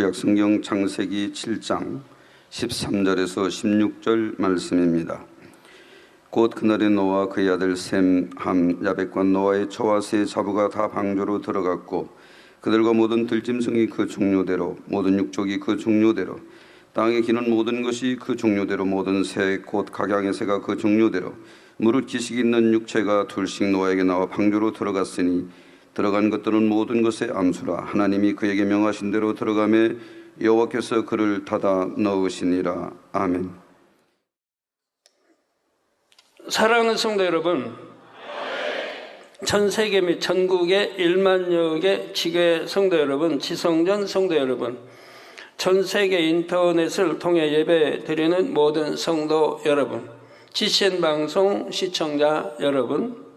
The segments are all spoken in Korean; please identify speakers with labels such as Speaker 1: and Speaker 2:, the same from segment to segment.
Speaker 1: 구약성경 창세기 7장 13절에서 16절 말씀입니다. 곧 그날에 노아와 그의 아들 셈, 함, 야벳과 노아의 처와 세 자부가 다 방주로 들어갔고 그들과 모든 들짐승이 그 종류대로 모든 육족이 그 종류대로 땅에 기는 모든 것이 그 종류대로 모든 새 곧 각양의 새가 그 종류대로 무릇 기식 있는 육체가 둘씩 노아에게 나와 방주로 들어갔으니 들어간 것들은 모든 것의 암수라. 하나님이 그에게 명하신 대로 들어가매 여호와께서 그를 닫아 넣으시니라. 아멘.
Speaker 2: 사랑하는 성도 여러분, 전 세계 및 전국의 1만여 개 지교회 성도 여러분, 지성전 성도 여러분, 전 세계 인터넷을 통해 예배 드리는 모든 성도 여러분, GCN 방송 시청자 여러분,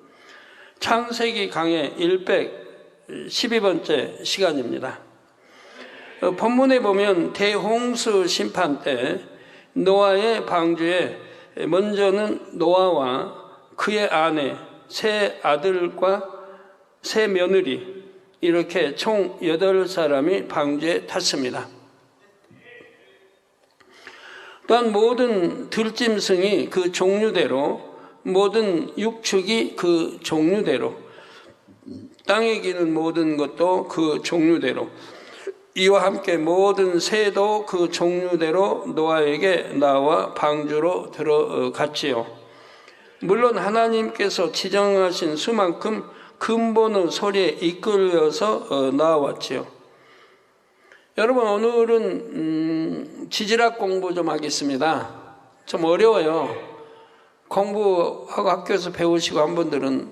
Speaker 2: 창세기 강의 112번째 시간입니다. 본문에 보면 대홍수 심판 때 노아의 방주에 먼저는 노아와 그의 아내, 세 아들과 세 며느리 이렇게 총 8사람이 방주에 탔습니다. 또한 모든 들짐승이 그 종류대로 모든 육축이 그 종류대로 땅에 기는 모든 것도 그 종류대로 이와 함께 모든 새도 그 종류대로 노아에게 나와 방주로 들어갔지요. 물론 하나님께서 지정하신 수만큼 근본의 소리에 이끌려서 나왔지요. 여러분, 오늘은 지질학 공부 좀 하겠습니다. 좀 어려워요. 공부하고 학교에서 배우시고 한 분들은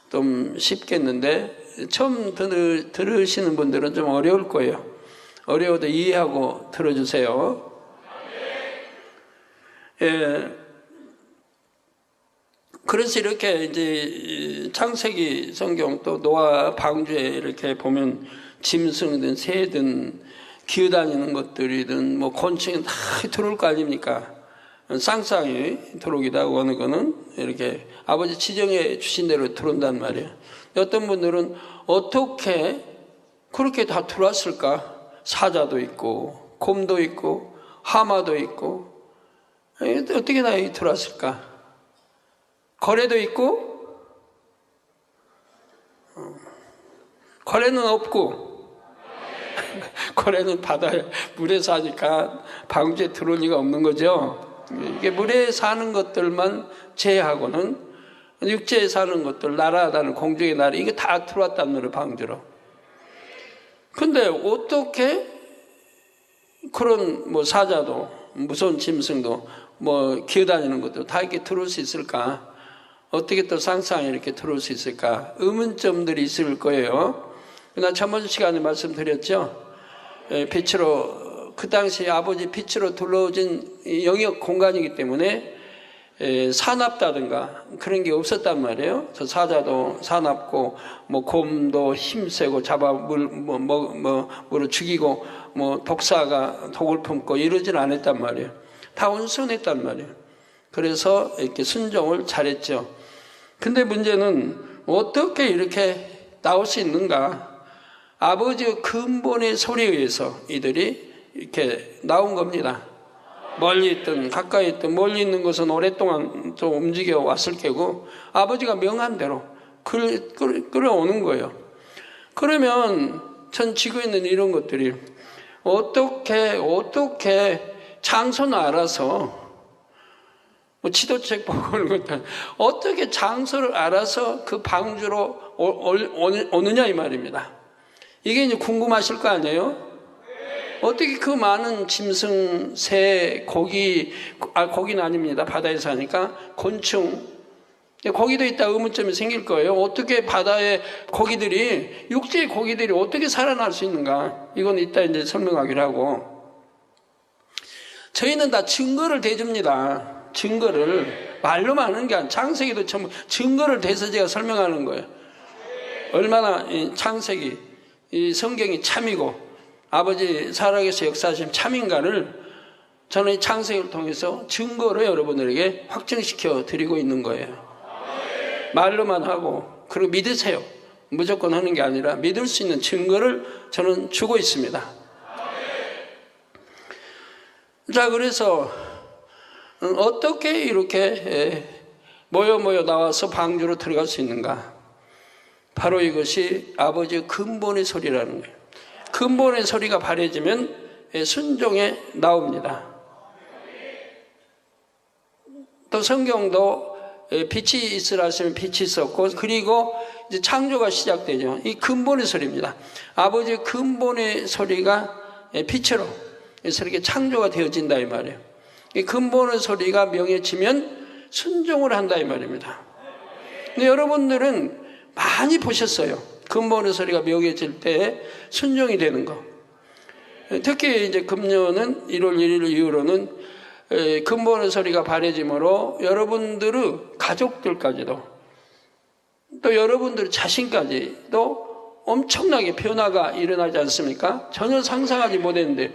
Speaker 2: 좀 쉽겠는데 처음 들으시는 분들은 좀 어려울 거예요. 어려워도 이해하고 들어주세요. 예. 그래서 이렇게 이제 창세기 성경 또 노아 방주에 이렇게 보면 짐승이든 새든 기어다니는 것들이든 뭐 곤충이 다 들어올 거 아닙니까? 쌍쌍이 들어오기도 하고 어느 거는 이렇게 아버지 지정해 주신 대로 들어온단 말이에요. 어떤 분들은 어떻게 그렇게 다 들어왔을까? 사자도 있고 곰도 있고 하마도 있고 어떻게 다 들어왔을까? 거래도 있고 거래는 없고 거래는 바다에 물에 사니까 방주에 들어올 리가 없는 거죠. 이게 물에 사는 것들만 제외하고는 육지에 사는 것들, 날아다니는 공중의 나라, 이게 다 들어왔단 말이에요, 방주로. 근데 어떻게 그런 뭐 사자도, 무서운 짐승도, 뭐 기어다니는 것도 다 이렇게 들어올 수 있을까? 어떻게 또 쌍쌍이 이렇게 들어올 수 있을까? 의문점들이 있을 거예요. 나 저번 시간에 말씀드렸죠? 빛으로, 그 당시 아버지 빛으로 둘러진 영역 공간이기 때문에 사납다든가 그런 게 없었단 말이에요. 저 사자도 사납고 뭐 곰도 힘세고 잡아 물을 죽이고 뭐 독사가 독을 품고 이러진 않았단 말이에요. 다 온순했단 말이에요. 그래서 이렇게 순종을 잘했죠. 근데 문제는 어떻게 이렇게 나올 수 있는가? 아버지의 근본의 소리에 의해서 이들이 이렇게 나온 겁니다. 멀리 있든 가까이 있든 멀리 있는 것은 오랫동안 좀 움직여 왔을 거고 아버지가 명한 대로 끌어오는 거예요. 그러면 전 지고 있는 이런 것들이 어떻게 장소는 알아서 뭐 지도책 보고 그런 것들 어떻게 장소를 알아서 그 방주로 오느냐 이 말입니다. 이게 이제 궁금하실 거 아니에요? 어떻게 그 많은 짐승, 새, 고기는 아닙니다. 바다에 사니까 곤충, 거기도 있다 의문점이 생길 거예요. 어떻게 바다의 고기들이, 육지의 고기들이 어떻게 살아날 수 있는가? 이건 이따 이제 설명하기로 하고. 저희는 다 증거를 대줍니다. 증거를. 말로만 하는 게 아니라 창세기도 전부 증거를 대서 제가 설명하는 거예요. 얼마나 이 창세기, 이 성경이 참이고, 아버지 살아계셔 역사하신 참인가를 저는 이 창세기를 통해서 증거로 여러분들에게 확증시켜 드리고 있는 거예요. 말로만 하고 그리고 믿으세요. 무조건 하는 게 아니라 믿을 수 있는 증거를 저는 주고 있습니다. 자, 그래서 어떻게 이렇게 모여 나와서 방주로 들어갈 수 있는가? 바로 이것이 아버지의 근본의 소리라는 거예요. 근본의 소리가 바래지면 순종에 나옵니다. 또 성경도 빛이 있으라 하시면 빛이 있었고, 그리고 이제 창조가 시작되죠. 이 근본의 소리입니다. 아버지의 근본의 소리가 빛으로 이렇게 창조가 되어진다 이 말이에요. 이 근본의 소리가 명해지면 순종을 한다 이 말입니다. 근데 여러분들은 많이 보셨어요. 근본의 소리가 명해질 때 순종이 되는 거. 특히 이제 금년은 1월 1일 이후로는 근본의 소리가 바래짐으로 여러분들의 가족들까지도 또 여러분들의 자신까지도 엄청나게 변화가 일어나지 않습니까? 전혀 상상하지 못했는데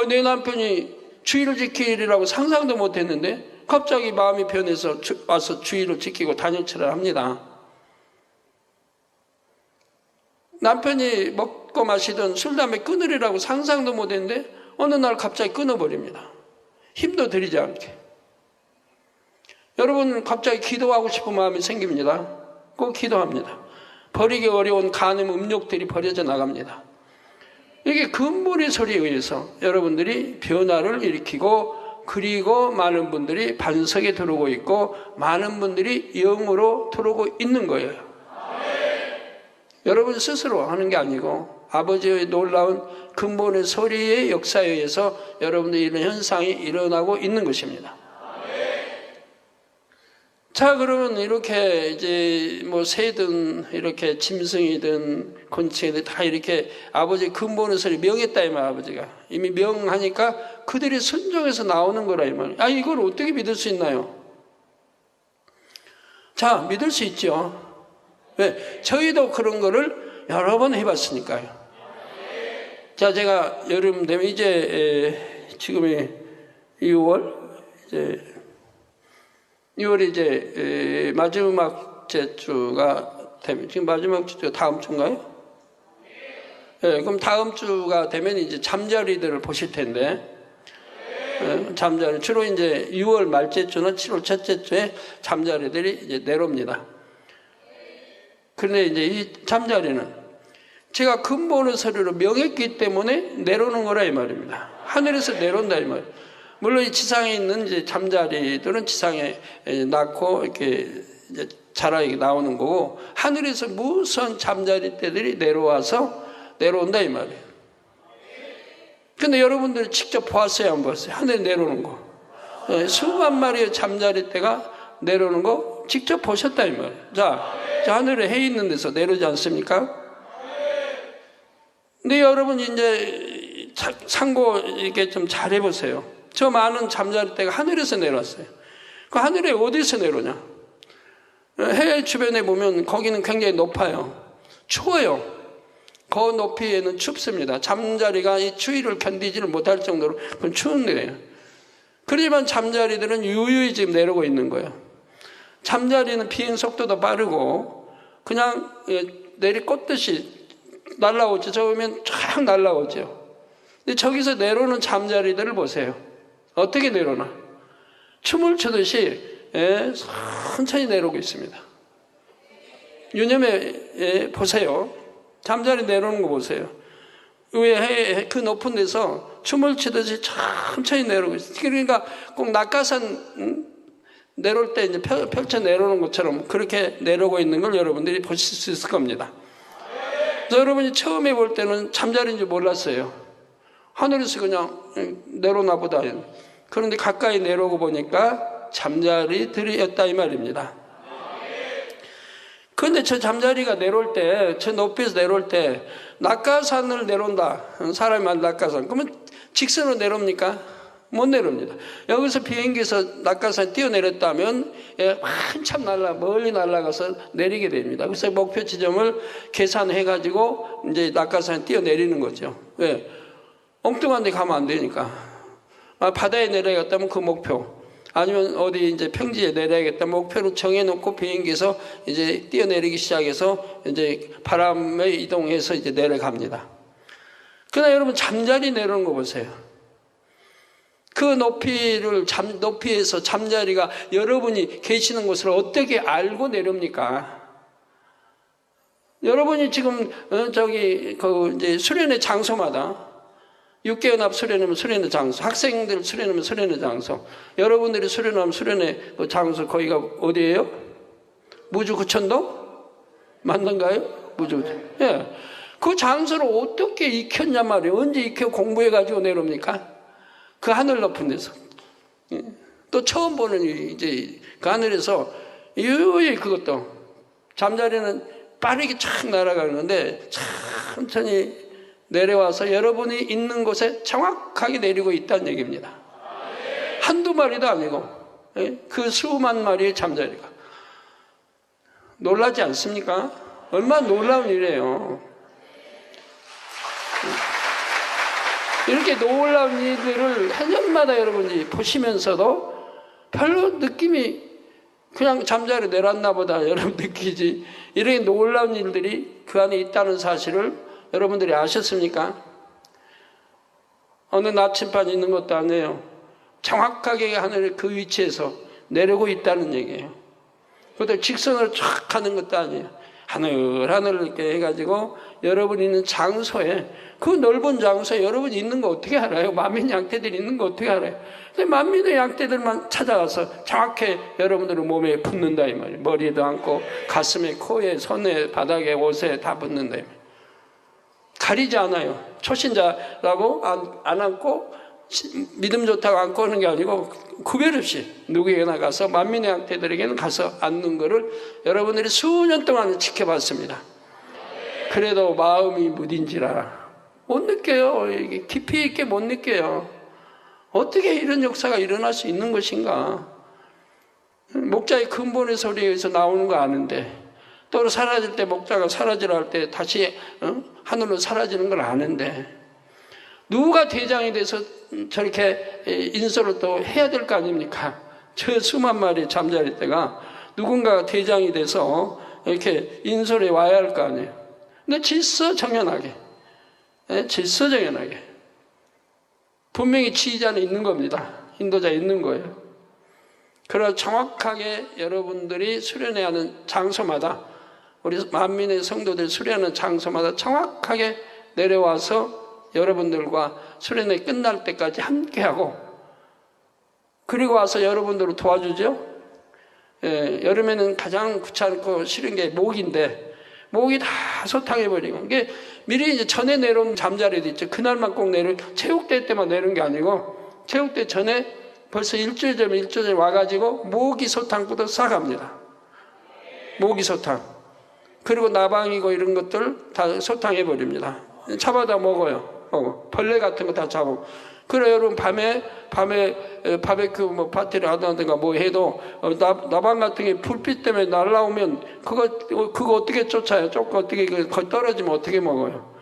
Speaker 2: 내 남편이 주의를 지키리라고 상상도 못했는데 갑자기 마음이 변해서 와서 주의를 지키고 단일치를 합니다. 남편이 먹고 마시던 술, 담배 끊으리라고 상상도 못했는데 어느 날 갑자기 끊어버립니다. 힘도 들이지 않게. 여러분 갑자기 기도하고 싶은 마음이 생깁니다. 꼭 기도합니다. 버리기 어려운 간음 음욕들이 버려져 나갑니다. 이게 근본의 소리에 의해서 여러분들이 변화를 일으키고, 그리고 많은 분들이 반석에 들어오고 있고 많은 분들이 영으로 들어오고 있는 거예요. 여러분 스스로 하는 게 아니고 아버지의 놀라운 근본의 소리의 역사에 의해서 여러분들 이런 현상이 일어나고 있는 것입니다. 자, 그러면 이렇게 이제 뭐 새든 이렇게 짐승이든 곤충이든 다 이렇게 아버지 근본의 소리 명했다 이 말. 아버지가 이미 명하니까 그들이 순종해서 나오는 거라 이 말. 이걸 어떻게 믿을 수 있나요? 자, 믿을 수 있죠. 왜? 저희도 그런 거를 여러 번 해봤으니까요. 자, 제가 여름 되면 이제 지금이 6월 이제 마지막 주가 되면, 지금 마지막 주가 다음 주인가요? 그럼 다음 주가 되면 이제 잠자리들을 보실 텐데, 잠자리 주로 이제 6월 말째 주나 7월 첫째 주에 잠자리들이 이제 내려옵니다. 그런데 이제 이 잠자리는 제가 근본의 소리로 명했기 때문에 내려오는 거라 이 말입니다. 하늘에서 내려온다 이 말. 물론 이 지상에 있는 이제 잠자리들은 지상에 낳고 이렇게 이제 자라게 나오는 거고, 하늘에서 무수한 잠자리 떼들이 내려온다 이 말이에요. 근데 여러분들이 직접 보았어요, 안 보았어요? 하늘에 내려오는 거. 수만 마리의 잠자리 떼가 내려오는 거 직접 보셨다 이 말이에요. 자, 하늘에 해 있는 데서 내려오지 않습니까? 근데 여러분 이제 상고 이렇게 좀 잘 해보세요. 저 많은 잠자리 떼가 하늘에서 내려왔어요. 그 하늘에 어디서 내려오냐? 해 주변에 보면 거기는 굉장히 높아요. 추워요. 그 높이에는 춥습니다. 잠자리가 이 추위를 견디지를 못할 정도로 그건 추운 데예요. 그렇지만 잠자리들은 유유히 지금 내려오고 있는 거예요. 잠자리는 비행 속도도 빠르고 그냥 내리꽂듯이 날아오죠. 저으면 쫙 날아오죠. 근데 저기서 내려오는 잠자리들을 보세요. 어떻게 내려오나? 춤을 추듯이 천천히 내려오고 있습니다. 유념해 보세요. 잠자리 내려오는 거 보세요. 위에 그 높은 데서 춤을 추듯이 천천히 내려오고 있어요. 그러니까 꼭 낙하산 내려올 때 이제 펼쳐 내려오는 것처럼 그렇게 내려오고 있는 걸 여러분들이 보실 수 있을 겁니다. 여러분이 처음에 볼 때는 잠자리인 줄 몰랐어요. 하늘에서 그냥 내려오나 보다. 그런데 가까이 내려오고 보니까 잠자리들이었다 이 말입니다. 그런데 저 잠자리가 내려올 때, 저 높이에서 내려올 때 낙하산을 내려온다. 사람이 낙하산. 그러면 직선으로 내려옵니까? 못 내려옵니다. 여기서 비행기에서 낙하산 뛰어내렸다면 한참 멀리 날아가서 내리게 됩니다. 그래서 목표 지점을 계산해가지고 이제 낙하산 뛰어내리는 거죠. 왜? 엉뚱한 데 가면 안 되니까. 바다에 내려야겠다면 그 목표, 아니면 어디 이제 평지에 내려야겠다 목표를 정해놓고 비행기에서 이제 뛰어내리기 시작해서 이제 바람에 이동해서 이제 내려갑니다. 그러나 여러분 잠자리 내려오는 거 보세요. 그 그 높이에서 잠자리가 여러분이 계시는 곳을 어떻게 알고 내려옵니까? 여러분이 지금 이제 수련회 장소마다 육개연합 수련회면 수련회 장소, 학생들 수련회면 수련회 장소, 여러분들이 수련하면 수련회 장소 거기가 어디예요? 무주구천동? 맞는가요? 무주구천. 예. 그 장소를 어떻게 익혔냐 말이에요. 언제 익혀 공부해가지고 내려옵니까? 그 하늘 높은 데서. 예. 또 처음 보는 이제 그 하늘에서 유유히 그것도 잠자리는 빠르게 촥 날아가는 건데 천천히 내려와서 여러분이 있는 곳에 정확하게 내리고 있다는 얘기입니다. 한두 마리도 아니고 그 수만 마리의 잠자리가. 놀라지 않습니까? 얼마나 놀라운 일이에요. 이렇게 놀라운 일들을 해년마다 여러분이 보시면서도 별로 느낌이 그냥 잠자리 내렸나 보다 여러분 느끼지, 이렇게 놀라운 일들이 그 안에 있다는 사실을 여러분들이 아셨습니까? 어느 나침반 있는 것도 아니에요. 정확하게 하늘의 그 위치에서 내려오고 있다는 얘기예요. 그것도 직선으로 쫙 가는 것도 아니에요. 하늘 이렇게 해가지고 여러분이 있는 장소에, 그 넓은 장소에 여러분이 있는 거 어떻게 알아요? 만민 양떼들이 있는 거 어떻게 알아요? 근데 만민의 양떼들만 찾아가서 정확히 여러분들의 몸에 붙는다 이 말이에요. 머리에도 앉고 가슴에, 코에, 손에, 바닥에, 옷에 다 붙는다 이 말이에요. 가리지 않아요. 초신자라고 안 앉고 믿음 좋다고 앉고 하는 게 아니고 구별 없이 누구에게나 가서 만민의 양떼들에게는 가서 앉는 것을 여러분들이 수년 동안 지켜봤습니다. 그래도 마음이 무딘지라 못 느껴요. 깊이 있게 못 느껴요. 어떻게 이런 역사가 일어날 수 있는 것인가. 목자의 근본의 소리에서 나오는 거 아는데, 또 사라질 때 목자가 사라지라 할 때 다시 하늘로 사라지는 걸 아는데, 누가 대장이 돼서 저렇게 인솔을 또 해야 될 거 아닙니까? 저 수만 마리 잠자리 때가 누군가가 대장이 돼서 이렇게 인솔에 와야 할 거 아니에요. 근데 질서정연하게 분명히 지휘자는 있는 겁니다. 인도자에 있는 거예요. 그래서 정확하게 여러분들이 수련해야 하는 장소마다, 우리 만민의 성도들 수련하는 장소마다 정확하게 내려와서 여러분들과 수련회 끝날 때까지 함께하고, 그리고 와서 여러분들을 도와주죠. 여름에는 가장 귀찮고 싫은 게 모기인데, 모기 다 소탕해버리고, 이게 미리 이제 전에 내려온 잠자리도 있죠. 그날만 꼭 체육대 때만 내려온 게 아니고, 체육대 전에 벌써 일주일 전에 와가지고 모기 소탕부터 싸갑니다. 모기 소탕. 그리고 나방이고 이런 것들 다 소탕해버립니다. 잡아다 먹어요. 벌레 같은 거 다 잡고. 그래 여러분 밤에 바베큐 뭐 파티를 하든가 뭐 해도 나방 같은 게 불빛 때문에 날라오면 그거 어떻게 쫓아요? 쫓고 어떻게 거기 떨어지면 어떻게 먹어요?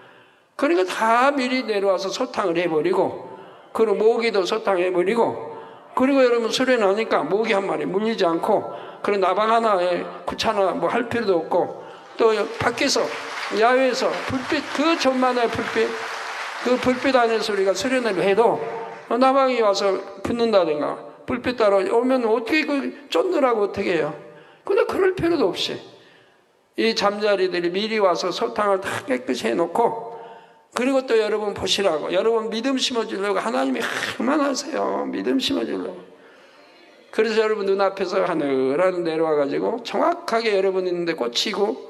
Speaker 2: 그러니까 다 미리 내려와서 소탕을 해버리고, 그리고 모기도 소탕해버리고, 그리고 여러분 수련하니까 모기 한 마리 물리지 않고, 그리고 나방 하나에 귀찮아 뭐 할 필요도 없고, 또 밖에서 야외에서 불빛, 그 전만의 불빛, 그 불빛 안에서 우리가 수련을 해도 나방이 와서 붙는다든가 불빛 따라 오면 어떻게 쫓느라고 어떻게 해요? 근데 그럴 필요도 없이 이 잠자리들이 미리 와서 소탕을 다 깨끗이 해놓고, 그리고 또 여러분 보시라고, 여러분 믿음 심어주려고 하나님이 그만하세요. 믿음 심어주려고. 그래서 여러분 눈앞에서 하늘하늘 내려와가지고 정확하게 여러분 있는데 꽂히고,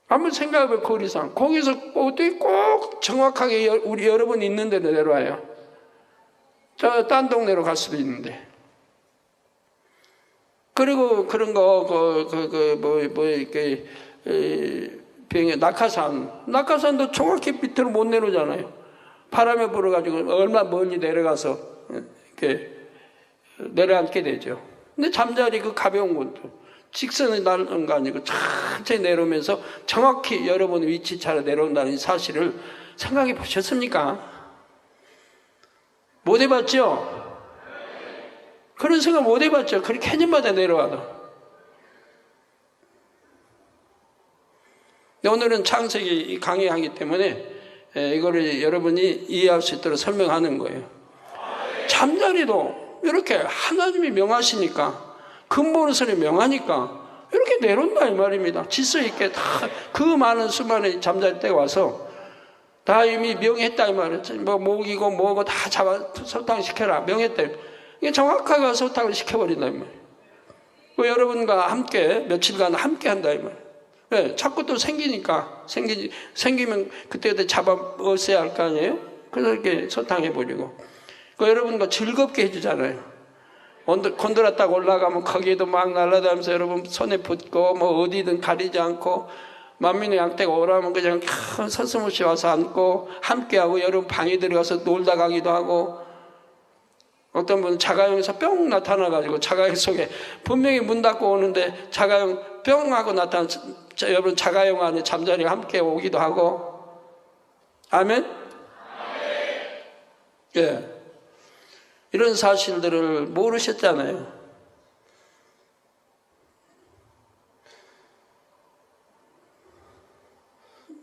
Speaker 2: 한번 생각해봐요. 거리상 거기서 어떻게 꼭 정확하게 우리 여러분 있는 데로 내려와요. 저 딴 동네로 갈 수도 있는데. 그리고 그런 거 이렇게 병에 낙하산도 정확히 밑으로 못 내려오잖아요. 바람에 불어가지고 얼마 멀리 내려가서 이렇게 내려앉게 되죠. 근데 잠자리 그 가벼운 것도 직선에 나는 거 아니고 천천히 내려오면서 정확히 여러분 위치 차례 내려온다는 사실을 생각해 보셨습니까? 못 해봤죠? 그런 생각 못 해봤죠? 그렇게 해년마다 내려와도. 오늘은 창세기 강의하기 때문에 이거를 여러분이 이해할 수 있도록 설명하는 거예요. 잠자리도 이렇게 하나님이 명하시니까, 근본스러이 명하니까 이렇게 내려온다 이 말입니다. 질서 있게 다 그 많은 수많은 잠잘 때가 와서 다 이미 명했다 이 말이에요. 뭐 목이고 뭐고 다 잡아 소탕시켜라 명했다. 이게 정확하게 소탕을 시켜버린다 이 말이에요. 여러분과 함께 며칠간 함께 한다 이 말이에요. 네, 자꾸 또 생기니까 생기면 그때 잡아 없애야 할 거 아니에요. 그래서 이렇게 소탕해버리고 여러분과 즐겁게 해주잖아요. 건드렸다가 올라가면 거기에도 막 날아다니면서 여러분 손에 붙고 뭐 어디든 가리지 않고 만민의 양떼가 오라면 그냥 서슴없이 와서 앉고 함께하고 여러분 방에 들어가서 놀다 가기도 하고 어떤 분은 자가용에서 뿅 나타나가지고 자가용 속에 분명히 문 닫고 오는데 자가용 뿅 하고 나타나 여러분 자가용 안에 잠자리가 함께 오기도 하고 아멘? 예. 이런 사실들을 모르셨잖아요.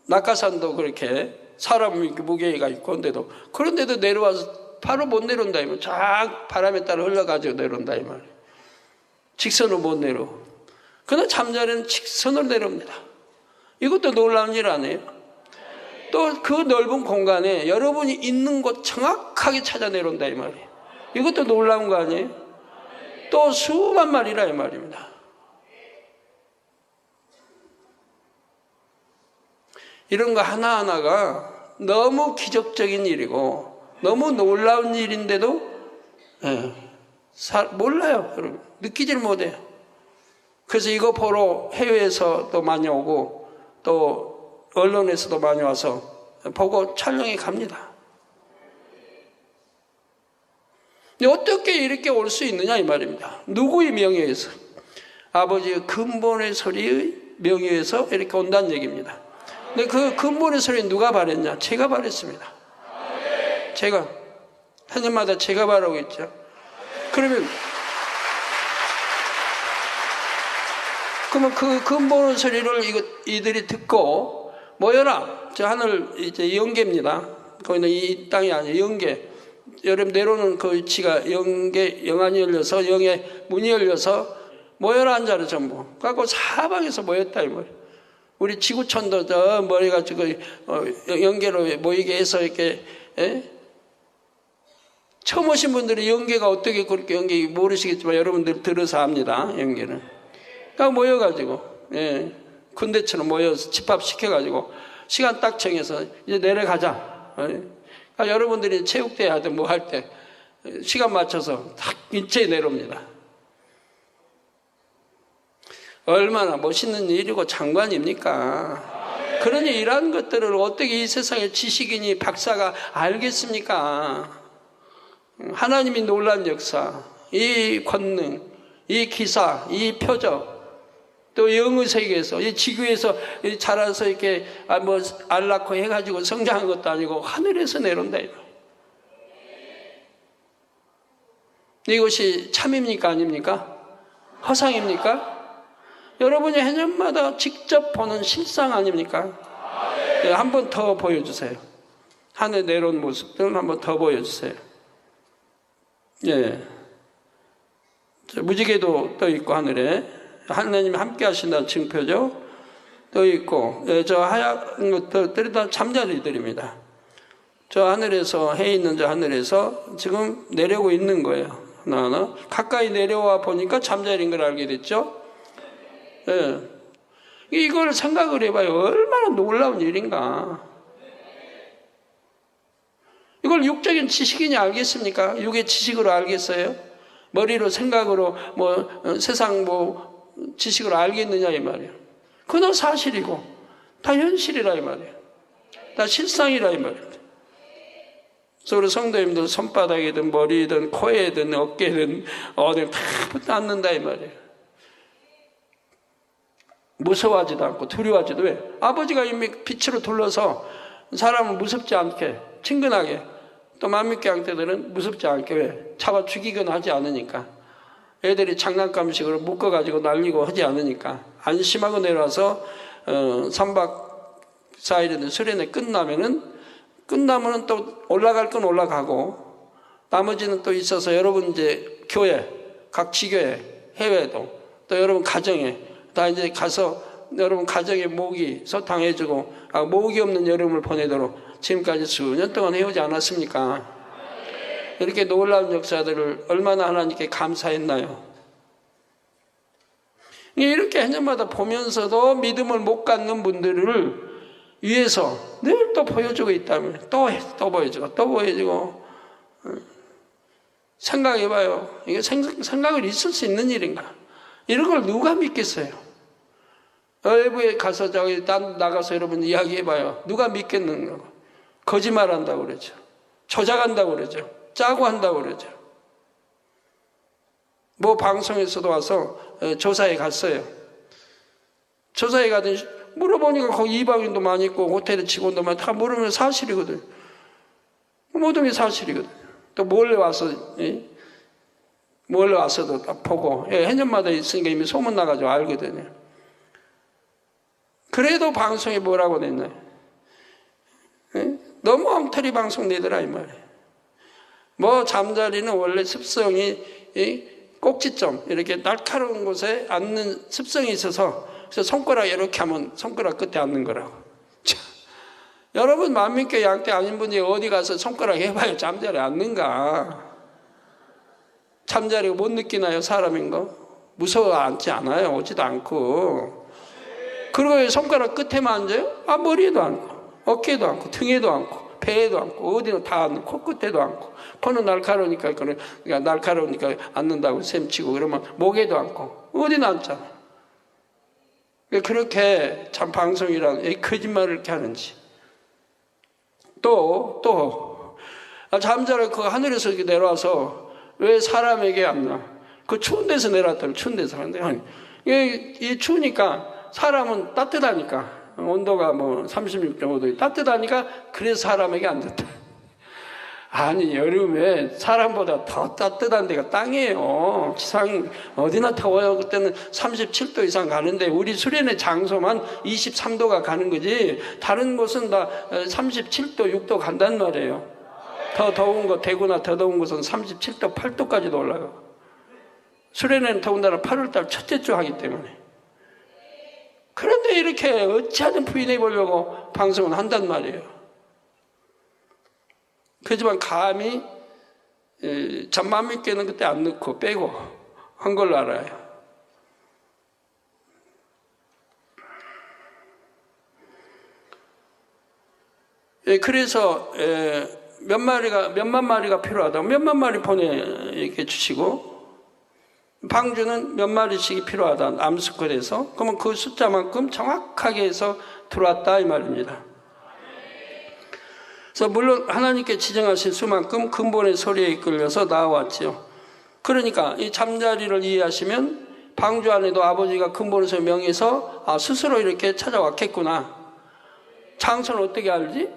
Speaker 2: 낙하산도 그렇게 사람 무게가 있고 그런데도 내려와서 바로 못 내려온다 이 말. 쫙 바람에 따라 흘러가지고 내려온다 이 말. 직선으로 못 내려. 그러나 잠자리는 직선으로 내려옵니다. 이것도 놀라운 일 아니에요? 또 그 넓은 공간에 여러분이 있는 곳 정확하게 찾아 내려온다 이 말이에요. 이것도 놀라운 거 아니에요? 또 수만 마리라 이 말입니다. 이런 거 하나하나가 너무 기적적인 일이고 너무 놀라운 일인데도 몰라요. 여러분. 느끼질 못해요. 그래서 이거 보러 해외에서도 많이 오고 또 언론에서도 많이 와서 보고 촬영해 갑니다. 어떻게 이렇게 올 수 있느냐 이 말입니다. 누구의 명예에서? 아버지의 근본의 소리의 명예에서 이렇게 온다는 얘기입니다. 근데 그 근본의 소리 누가 바랬냐? 제가 바랬습니다. 제가 해년마다 제가 바라고 있죠. 그러면 그 근본의 소리를 이들이 듣고 모여라. 저 하늘 이제 영계입니다. 거기는 이 땅이 아니에요. 영계. 여러분 내려오는 그 위치가 영안이 열려서 영의 문이 열려서 모여라 앉아라 전부. 그래갖고 사방에서 모였다 이 말이에요. 우리 지구촌도 저 머리가 지금 영계로 모이게 해서 이렇게 처음 오신 분들이 영계가 어떻게 그렇게 영계 모르시겠지만 여러분들 들어서 압니다. 영계는. 그러니까 모여가지고 군대처럼 모여서 집합시켜가지고 시간 딱 정해서 이제 내려가자. 그러니까 여러분들이 체육대회 하든 뭐 할 때 시간 맞춰서 딱 일제히 내려옵니다. 얼마나 멋있는 일이고 장관입니까? 그러니 이러한 것들을 어떻게 이 세상의 지식인이 박사가 알겠습니까? 하나님이 놀란 역사, 이 권능, 이 기사, 이 표적, 또 영의 세계에서, 이 지구에서 자라서 이렇게 뭐 알 낳고 해가지고 성장한 것도 아니고 하늘에서 내려온다. 이것이 참입니까? 아닙니까? 허상입니까? 여러분이 해년마다 직접 보는 실상 아닙니까? 네, 한 번 더 보여주세요. 하늘 내려온 모습들은 한 번 더 보여주세요. 예. 무지개도 떠 있고 하늘에 하나님이 함께 하신다는 증표죠. 떠 있고 저 하얀 것들이 다 잠자리들입니다. 저 하늘에서 해 있는 저 하늘에서 지금 내려오고 있는 거예요. 하나하나 가까이 내려와 보니까 잠자리인 걸 알게 됐죠. 예. 이걸 생각을 해봐요. 얼마나 놀라운 일인가. 이걸 육적인 지식인이 알겠습니까? 육의 지식으로 알겠어요? 머리로 생각으로 뭐 세상 뭐 지식으로 알겠느냐 이 말이에요. 그건 사실이고 다 현실이라 이 말이에요. 다 실상이라 이 말이에요. 그래서 우리 성도님들 손바닥이든 머리든 코에든 어깨든 어디 다 붙어 앉는다 이 말이에요. 무서워하지도 않고 두려워하지도. 왜? 아버지가 이미 빛으로 둘러서 사람을 무섭지 않게 친근하게, 또 만민계 양떼들은 무섭지 않게, 왜? 잡아 죽이거나 하지 않으니까, 애들이 장난감식으로 묶어가지고 날리고 하지 않으니까 안심하고 내려와서 3박 4일이든 수련회 끝나면은 또 올라갈 건 올라가고 나머지는 또 있어서 여러분 이제 교회, 각 지교회, 해외도 또 여러분 가정에 다 이제 가서 여러분 가정에 모기 소탕해주고 모기 없는 여름을 보내도록 지금까지 수년 동안 해오지 않았습니까? 이렇게 놀라운 역사들을 얼마나 하나님께 감사했나요? 이렇게 해년마다 보면서도 믿음을 못 갖는 분들을 위해서 늘 또 보여주고 있다면 또 보여주고 또 보여주고. 생각해봐요. 이게 생각을 있을 수 있는 일인가? 이런 걸 누가 믿겠어요? 외부에 가서 저기 나가서 여러분 이야기해봐요. 누가 믿겠는가? 거짓말한다고 그러죠. 조작한다고 그러죠. 짜고 한다고 그러죠. 뭐 방송에서도 와서 조사에 갔어요. 조사에 가더니 물어보니까 거기 이방인도 많이 있고 호텔에 직원도 많이 다 물으면 사실이거든. 모든 게 사실이거든. 또 몰래 와서도 딱 보고 해년마다 있으니까 이미 소문 나가지고 알거든요. 그래도 방송에 뭐라고 냈나요? 너무 엉터리 방송 내더라 이 말이에요. 뭐 잠자리는 원래 습성이 꼭지점 이렇게 날카로운 곳에 앉는 습성이 있어서 그래서 손가락 이렇게 하면 손가락 끝에 앉는 거라고. 자, 여러분 만민교회 양떼 아닌 분이 어디 가서 손가락 해봐요. 잠자리 앉는가? 잠자리가 못 느끼나요? 사람인 거? 무서워 앉지 않아요. 오지도 않고. 그리고 손가락 끝에만 앉아요? 머리에도 앉고 어깨에도 앉고 등에도 앉고 배에도 앉고 어디는 다 앉고 코끝에도 앉고 코는 날카로우니까 앉는다고 셈치고 그러면 목에도 앉고 어디는 앉잖아요. 그렇게 참 방송이란 거짓말을 이렇게 하는지. 또 잠자리 그 하늘에서 이렇게 내려와서 왜 사람에게 앉나? 그 추운 데서 내려왔더니 추운 데서 하는데 이 추우니까 사람은 따뜻하니까 온도가 뭐 36.5도 따뜻하니까 그래서 사람에게 앉았다. 아니 여름에 사람보다 더 따뜻한 데가 땅이에요. 지상 어디나 더워요. 그때는 37도 이상 가는데 우리 수련의 장소만 23도가 가는 거지 다른 곳은 다 37도 6도 간단 말이에요. 더 더운 거 대구나 더 더운 곳은 37도 8도까지도 올라가고 수련회는 더군다나 8월달 첫째 주 하기 때문에. 그런데 이렇게 어찌하든 부인해 보려고 방송을 한단 말이에요. 그렇지만 감히 잠만민교회는 그때 안 넣고 빼고 한 걸로 알아요. 그래서 몇만 마리가 필요하다고 몇만 마리 보내 주시고 방주는 몇 마리씩이 필요하다 암수컬에서 그러면 그 숫자만큼 정확하게 해서 들어왔다 이 말입니다. 그래서 물론 하나님께 지정하신 수만큼 근본의 소리에 이끌려서 나와왔지요. 그러니까 이 잠자리를 이해하시면 방주 안에도 아버지가 근본의 소리 명해서 스스로 이렇게 찾아왔겠구나. 장소는 어떻게 알지?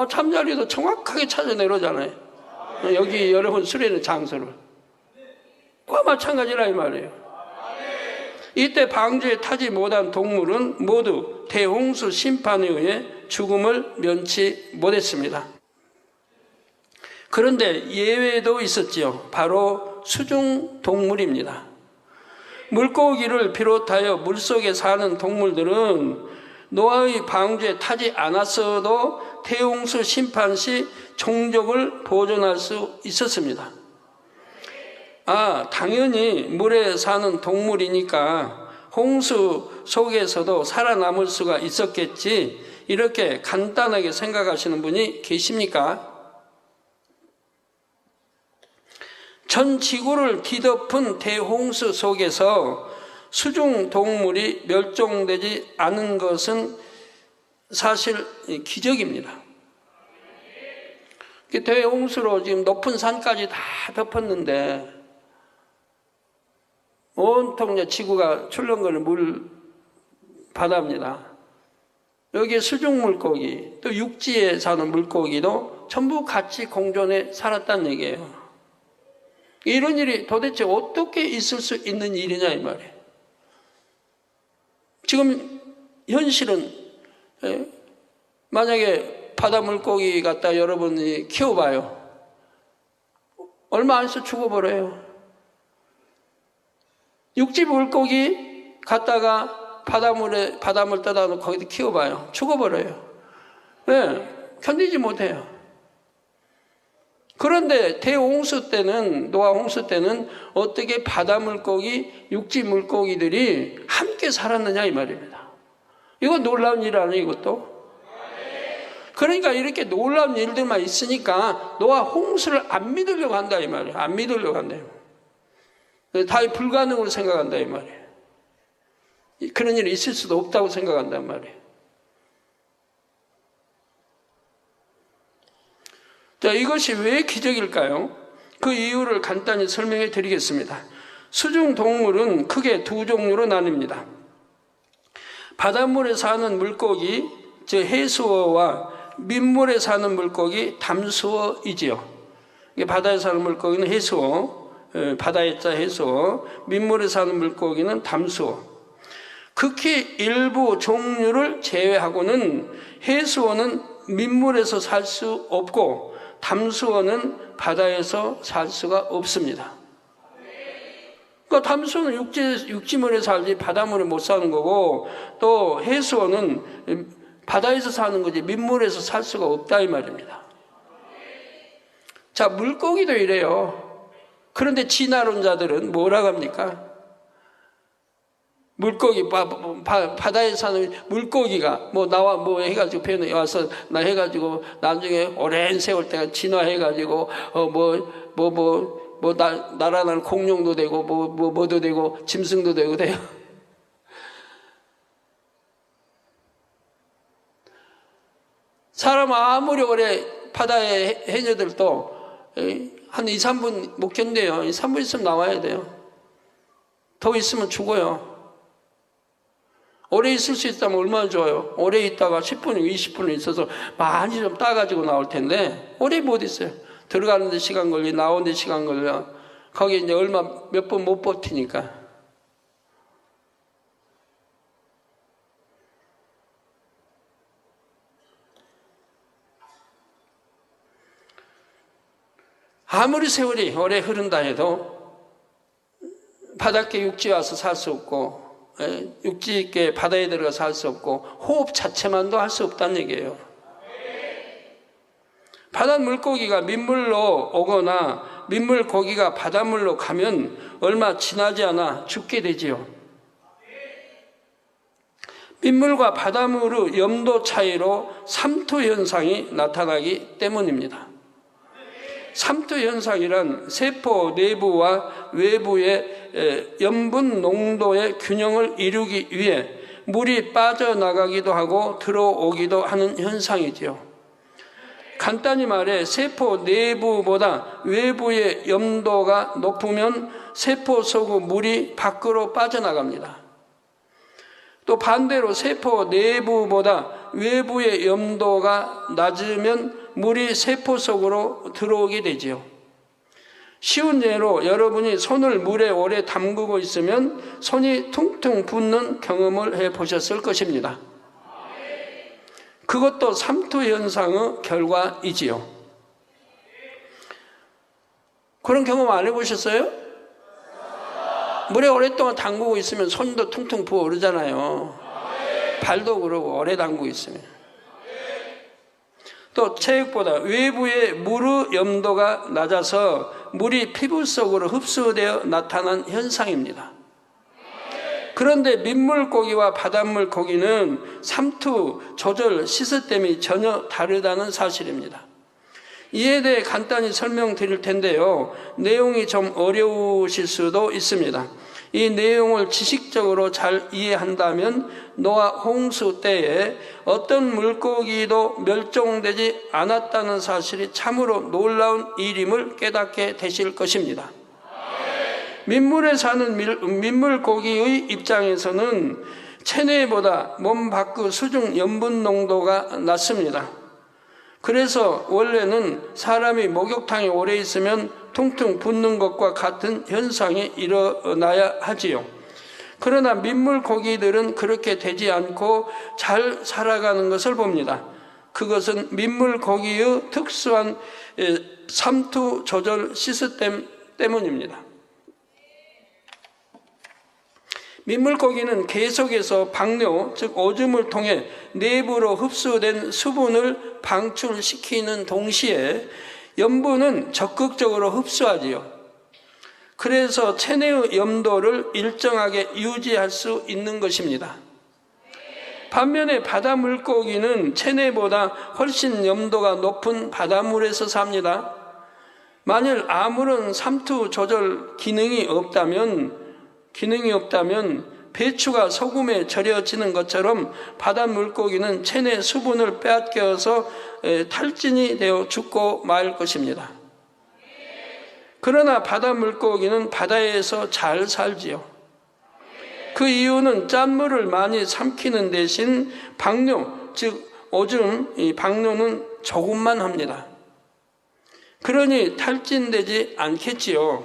Speaker 2: 잠자리도 정확하게 찾아 내려오잖아요. 여기 여러분 수련의 장소를. 그와 마찬가지라 이 말이에요. 이때 방주에 타지 못한 동물은 모두 대홍수 심판에 의해 죽음을 면치 못했습니다. 그런데 예외도 있었지요. 바로 수중 동물입니다. 물고기를 비롯하여 물속에 사는 동물들은 노아의 방주에 타지 않았어도 대홍수 심판 시 종족을 보존할 수 있었습니다. 당연히 물에 사는 동물이니까 홍수 속에서도 살아남을 수가 있었겠지 이렇게 간단하게 생각하시는 분이 계십니까? 전 지구를 뒤덮은 대홍수 속에서 수중 동물이 멸종되지 않은 것은 사실 기적입니다. 대홍수로 지금 높은 산까지 다 덮었는데 온통 지구가 출렁거리는 물 바다입니다. 여기에 수중 물고기 또 육지에 사는 물고기도 전부 같이 공존해 살았다는 얘기예요. 이런 일이 도대체 어떻게 있을 수 있는 일이냐 이 말이에요. 지금 현실은 만약에 바다 물고기 갖다 여러분이 키워봐요. 얼마 안 있어 죽어버려요. 육지 물고기 갖다가 바닷물 떠다 놓고 거기다 키워봐요. 죽어버려요. 왜? 견디지 못해요. 그런데 대홍수 때는, 노아 홍수 때는 어떻게 바다 물고기, 육지 물고기들이 함께 살았느냐 이 말입니다. 이건 놀라운 일 아니에요, 이것도? 그러니까 이렇게 놀라운 일들만 있으니까 노아 홍수를 안 믿으려고 한다 이 말이에요. 안 믿으려고 한다. 다 불가능으로 생각한다 이 말이에요. 그런 일이 있을 수도 없다고 생각한단 말이에요. 자, 이것이 왜 기적일까요? 그 이유를 간단히 설명해 드리겠습니다. 수중 동물은 크게 두 종류로 나뉩니다. 바닷물에 사는 물고기, 즉 해수어와 민물에 사는 물고기, 담수어이지요. 바다에 사는 물고기는 해수어, 바다에 자 해수어, 민물에 사는 물고기는 담수어. 극히 일부 종류를 제외하고는 해수어는 민물에서 살 수 없고 담수어는 바다에서 살 수가 없습니다. 그러니까 담수어는 육지물에 살지 바닷물에 못 사는 거고, 또 해수어는 바다에서 사는 거지 민물에서 살 수가 없다 이 말입니다. 자, 물고기도 이래요. 그런데 진화론자들은 뭐라고 합니까? 물고기, 바다에 사는 물고기가 나와 해가지고 배에 와서 나 해가지고 나중에 오랜 세월 때가 진화해가지고 날아가는 공룡도 되고 뭐도 되고 짐승도 되고 돼요. 사람 아무리 오래 바다의 해녀들도 한 2, 3분 못 견뎌요. 3분 있으면 나와야 돼요. 더 있으면 죽어요. 오래 있을 수 있다면 얼마나 좋아요. 오래 있다가 10분, 20분 있어서 많이 좀 따가지고 나올 텐데 오래 못 있어요. 들어가는 데 시간 걸리고 나오는 데 시간 걸려. 거기 이제 몇 번 못 버티니까. 아무리 세월이 오래 흐른다 해도 바닷가 육지에 와서 살 수 없고, 육지 있게 바다에 들어가 살 수 없고, 호흡 자체만도 할 수 없다는 얘기예요. 바다 물고기가 민물로 오거나 민물 고기가 바닷물로 가면 얼마 지나지 않아 죽게 되지요. 민물과 바닷물의 염도 차이로 삼투 현상이 나타나기 때문입니다. 삼투 현상이란 세포 내부와 외부의 염분 농도의 균형을 이루기 위해 물이 빠져나가기도 하고 들어오기도 하는 현상이지요. 간단히 말해 세포 내부보다 외부의 염도가 높으면 세포 속의 물이 밖으로 빠져나갑니다. 또 반대로 세포 내부보다 외부의 염도가 낮으면 물이 세포 속으로 들어오게 되지요. 쉬운 예로 여러분이 손을 물에 오래 담그고 있으면 손이 퉁퉁 붓는 경험을 해보셨을 것입니다. 그것도 삼투 현상의 결과이지요. 그런 경험 안 해보셨어요? 물에 오랫동안 담그고 있으면 손도 퉁퉁 부어오르잖아요. 발도 그러고 오래 담그고 있으면. 또 체육보다 외부의 물의 염도가 낮아서 물이 피부 속으로 흡수되어 나타난 현상입니다. 그런데 민물고기와 바닷물고기는 삼투, 조절, 시스템이 전혀 다르다는 사실입니다. 이에 대해 간단히 설명드릴 텐데요. 내용이 좀 어려우실 수도 있습니다. 이 내용을 지식적으로 잘 이해한다면 노아 홍수 때에 어떤 물고기도 멸종되지 않았다는 사실이 참으로 놀라운 일임을 깨닫게 되실 것입니다. 민물에 사는 민물고기의 입장에서는 체내보다 몸 밖의 수중 염분 농도가 낮습니다. 그래서 원래는 사람이 목욕탕에 오래 있으면 퉁퉁 붓는 것과 같은 현상이 일어나야 하지요. 그러나 민물고기들은 그렇게 되지 않고 잘 살아가는 것을 봅니다. 그것은 민물고기의 특수한 삼투 조절 시스템 때문입니다. 민물고기는 계속해서 방뇨, 즉 오줌을 통해 내부로 흡수된 수분을 방출시키는 동시에 염분은 적극적으로 흡수하지요. 그래서 체내의 염도를 일정하게 유지할 수 있는 것입니다. 반면에 바다 물고기는 체내보다 훨씬 염도가 높은 바닷물에서 삽니다. 만일 아무런 삼투 조절 기능이 없다면 배추가 소금에 절여지는 것처럼 바다 물고기는 체내 수분을 빼앗겨서 탈진이 되어 죽고 말 것입니다. 그러나 바다 물고기는 바다에서 잘 살지요. 그 이유는 짠물을 많이 삼키는 대신 방뇨, 즉 오줌, 이 방뇨는 조금만 합니다. 그러니 탈진되지 않겠지요.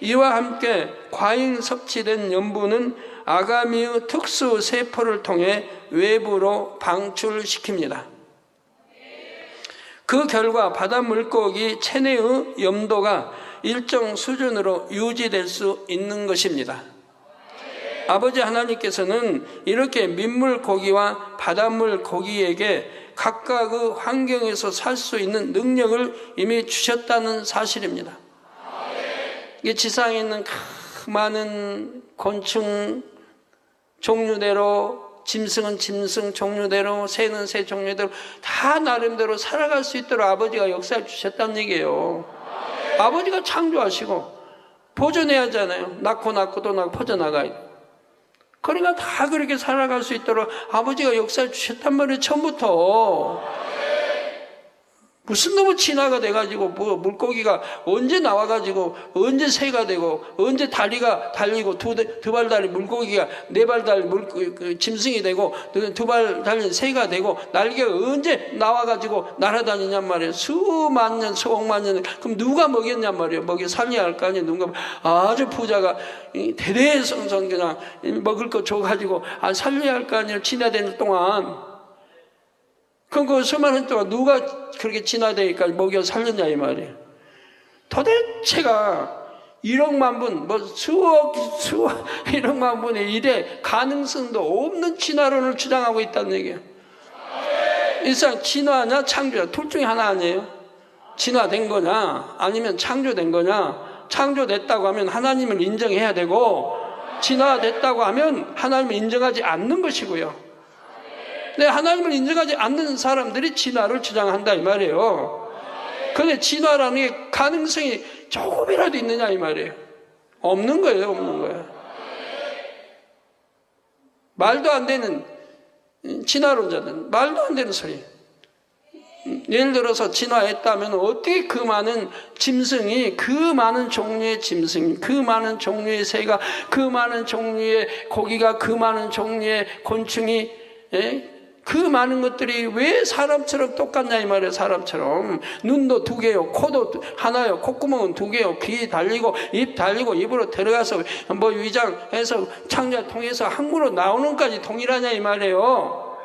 Speaker 2: 이와 함께 과잉 섭취된 염분은 아가미의 특수 세포를 통해 외부로 방출시킵니다. 그 결과 바다 물고기 체내의 염도가 일정 수준으로 유지될 수 있는 것입니다. 아버지 하나님께서는 이렇게 민물 고기와 바닷물 고기에게 각각의 환경에서 살 수 있는 능력을 이미 주셨다는 사실입니다. 이게 지상에 있는 많은 곤충 종류대로, 짐승은 짐승 종류대로, 새는 새 종류대로 다 나름대로 살아갈 수 있도록 아버지가 역사를 주셨다는 얘기예요. 아버지가 창조하시고 보존해야 하잖아요. 낳고 또 낳고 퍼져나가야 돼요. 그러니까 다 그렇게 살아갈 수 있도록 아버지가 역사를 주셨단 말이에요. 처음부터. 무슨 놈의 진화가 돼가지고 물고기가 언제 나와가지고 언제 새가 되고 언제 다리가 달리고 두 발 달린 물고기가 네 발 달린 짐승이 되고 두 발 달린 새가 되고 날개가 언제 나와가지고 날아다니냔 말이에요. 수만 년 수억만 년. 그럼 누가 먹였냔 말이에요. 먹여 살려야 할 거 아니에요. 누가 아주 부자가 대대성성 그냥 먹을 거 줘가지고 살려야 할 거 아니에요. 진화되는 동안. 그럼 그 수많은 동안 누가 그렇게 진화되니까 먹여 살렸냐 이 말이에요. 도대체가 1억만 분, 수억 1억만 분의 1의 가능성도 없는 진화론을 주장하고 있다는 얘기예요. 일상 진화냐 창조냐 둘 중에 하나 아니에요. 진화된 거냐 아니면 창조된 거냐. 창조됐다고 하면 하나님을 인정해야 되고 진화됐다고 하면 하나님을 인정하지 않는 것이고요. 근데 하나님을 인정하지 않는 사람들이 진화를 주장한다 이 말이에요. 그런데 진화라는 게 가능성이 조금이라도 있느냐 이 말이에요. 없는 거예요. 없는 거예요. 말도 안 되는 진화론자는 말도 안 되는 소리. 예를 들어서 진화했다면 어떻게 그 많은 짐승이, 그 많은 종류의 짐승이, 그 많은 종류의 새가, 그 많은 종류의 고기가, 그 많은 종류의 곤충이, 그 많은 것들이 왜 사람처럼 똑같냐 이 말이에요. 사람처럼 눈도 두 개요, 코도 하나요, 콧구멍은 두 개요, 귀 달리고 입 달리고 입으로 들어가서 위장해서 창자 통해서 항문으로 나오는까지 동일하냐 이 말이에요.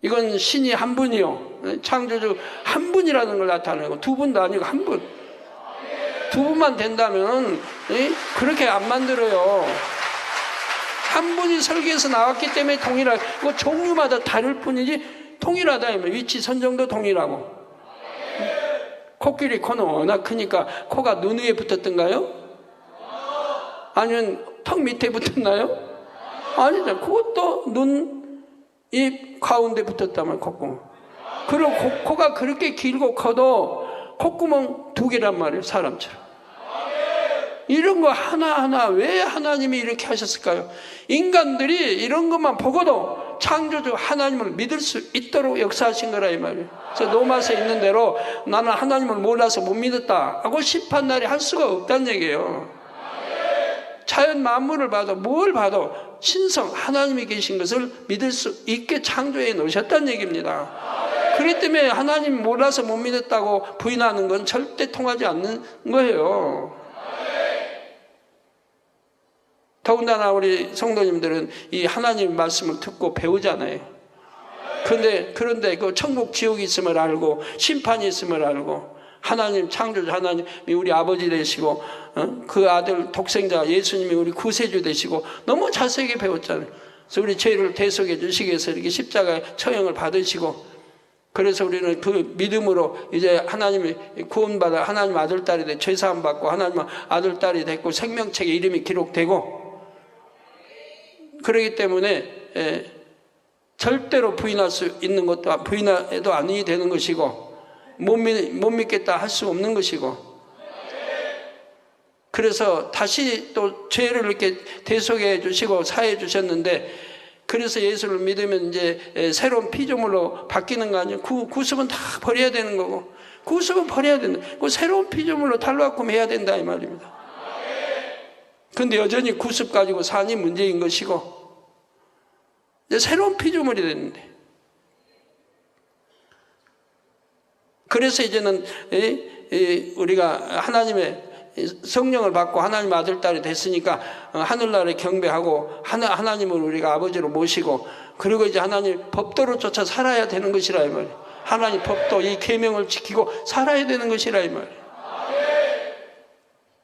Speaker 2: 이건 신이 한 분이요, 창조주 한 분이라는 걸 나타내고 두 분도 아니고 한 분. 두 분만 된다면 그렇게 안 만들어요. 한 분이 설계해서 나왔기 때문에 동일하고 종류마다 다를 뿐이지 통일하다 하면 위치 선정도 동일하고. 코끼리 코는 워낙 크니까 코가 눈 위에 붙었던가요? 아니면 턱 밑에 붙었나요? 아니죠. 그것도 눈, 입 가운데 붙었다면 콧구멍. 그리고 코가 그렇게 길고 커도 콧구멍 두 개란 말이에요. 사람처럼. 이런 거 하나하나 왜 하나님이 이렇게 하셨을까요? 인간들이 이런 것만 보고도 창조주 하나님을 믿을 수 있도록 역사하신 거라 이 말이에요. 그래서 로마서에 있는 대로 나는 하나님을 몰라서 못 믿었다 하고 심판날이 할 수가 없다는 얘기예요. 자연 만물을 봐도 뭘 봐도 신성 하나님이 계신 것을 믿을 수 있게 창조해 놓으셨다는 얘기입니다. 그렇기 때문에 하나님 몰라서 못 믿었다고 부인하는 건 절대 통하지 않는 거예요. 더군다나 우리 성도님들은 이 하나님 말씀을 듣고 배우잖아요. 그런데 그 천국 지옥이 있음을 알고 심판이 있음을 알고 하나님 창조주 하나님이 우리 아버지 되시고 그 아들 독생자 예수님이 우리 구세주 되시고 너무 자세하게 배웠잖아요. 그래서 우리 죄를 대속해 주시기 위해서 이렇게 십자가의 처형을 받으시고 그래서 우리는 그 믿음으로 이제 하나님이 구원받아 하나님 아들 딸이 돼 죄사함 받고 하나님 아들 딸이 됐고 생명책에 이름이 기록되고 그렇기 때문에 절대로 부인할 수 있는 것도 부인해도 아니 되는 것이고 못 믿겠다 할 수 없는 것이고 그래서 다시 또 죄를 이렇게 대속해 주시고 사해 주셨는데 그래서 예수를 믿으면 이제 새로운 피조물로 바뀌는 거 아니에요. 구습은 다 버려야 되는 거고 구습은 버려야 된다. 그 새로운 피조물로 탈바꿈 해야 된다 이 말입니다. 근데 여전히 구습 가지고 산이 문제인 것이고 이제 새로운 피조물이 됐는데 그래서 이제는 우리가 하나님의 성령을 받고 하나님 아들 딸이 됐으니까 하늘나라에 경배하고 하나님을 우리가 아버지로 모시고 그리고 이제 하나님 법도로 쫓아 살아야 되는 것이라 이 말이에요. 하나님 법도 이 계명을 지키고 살아야 되는 것이라 이 말이에요.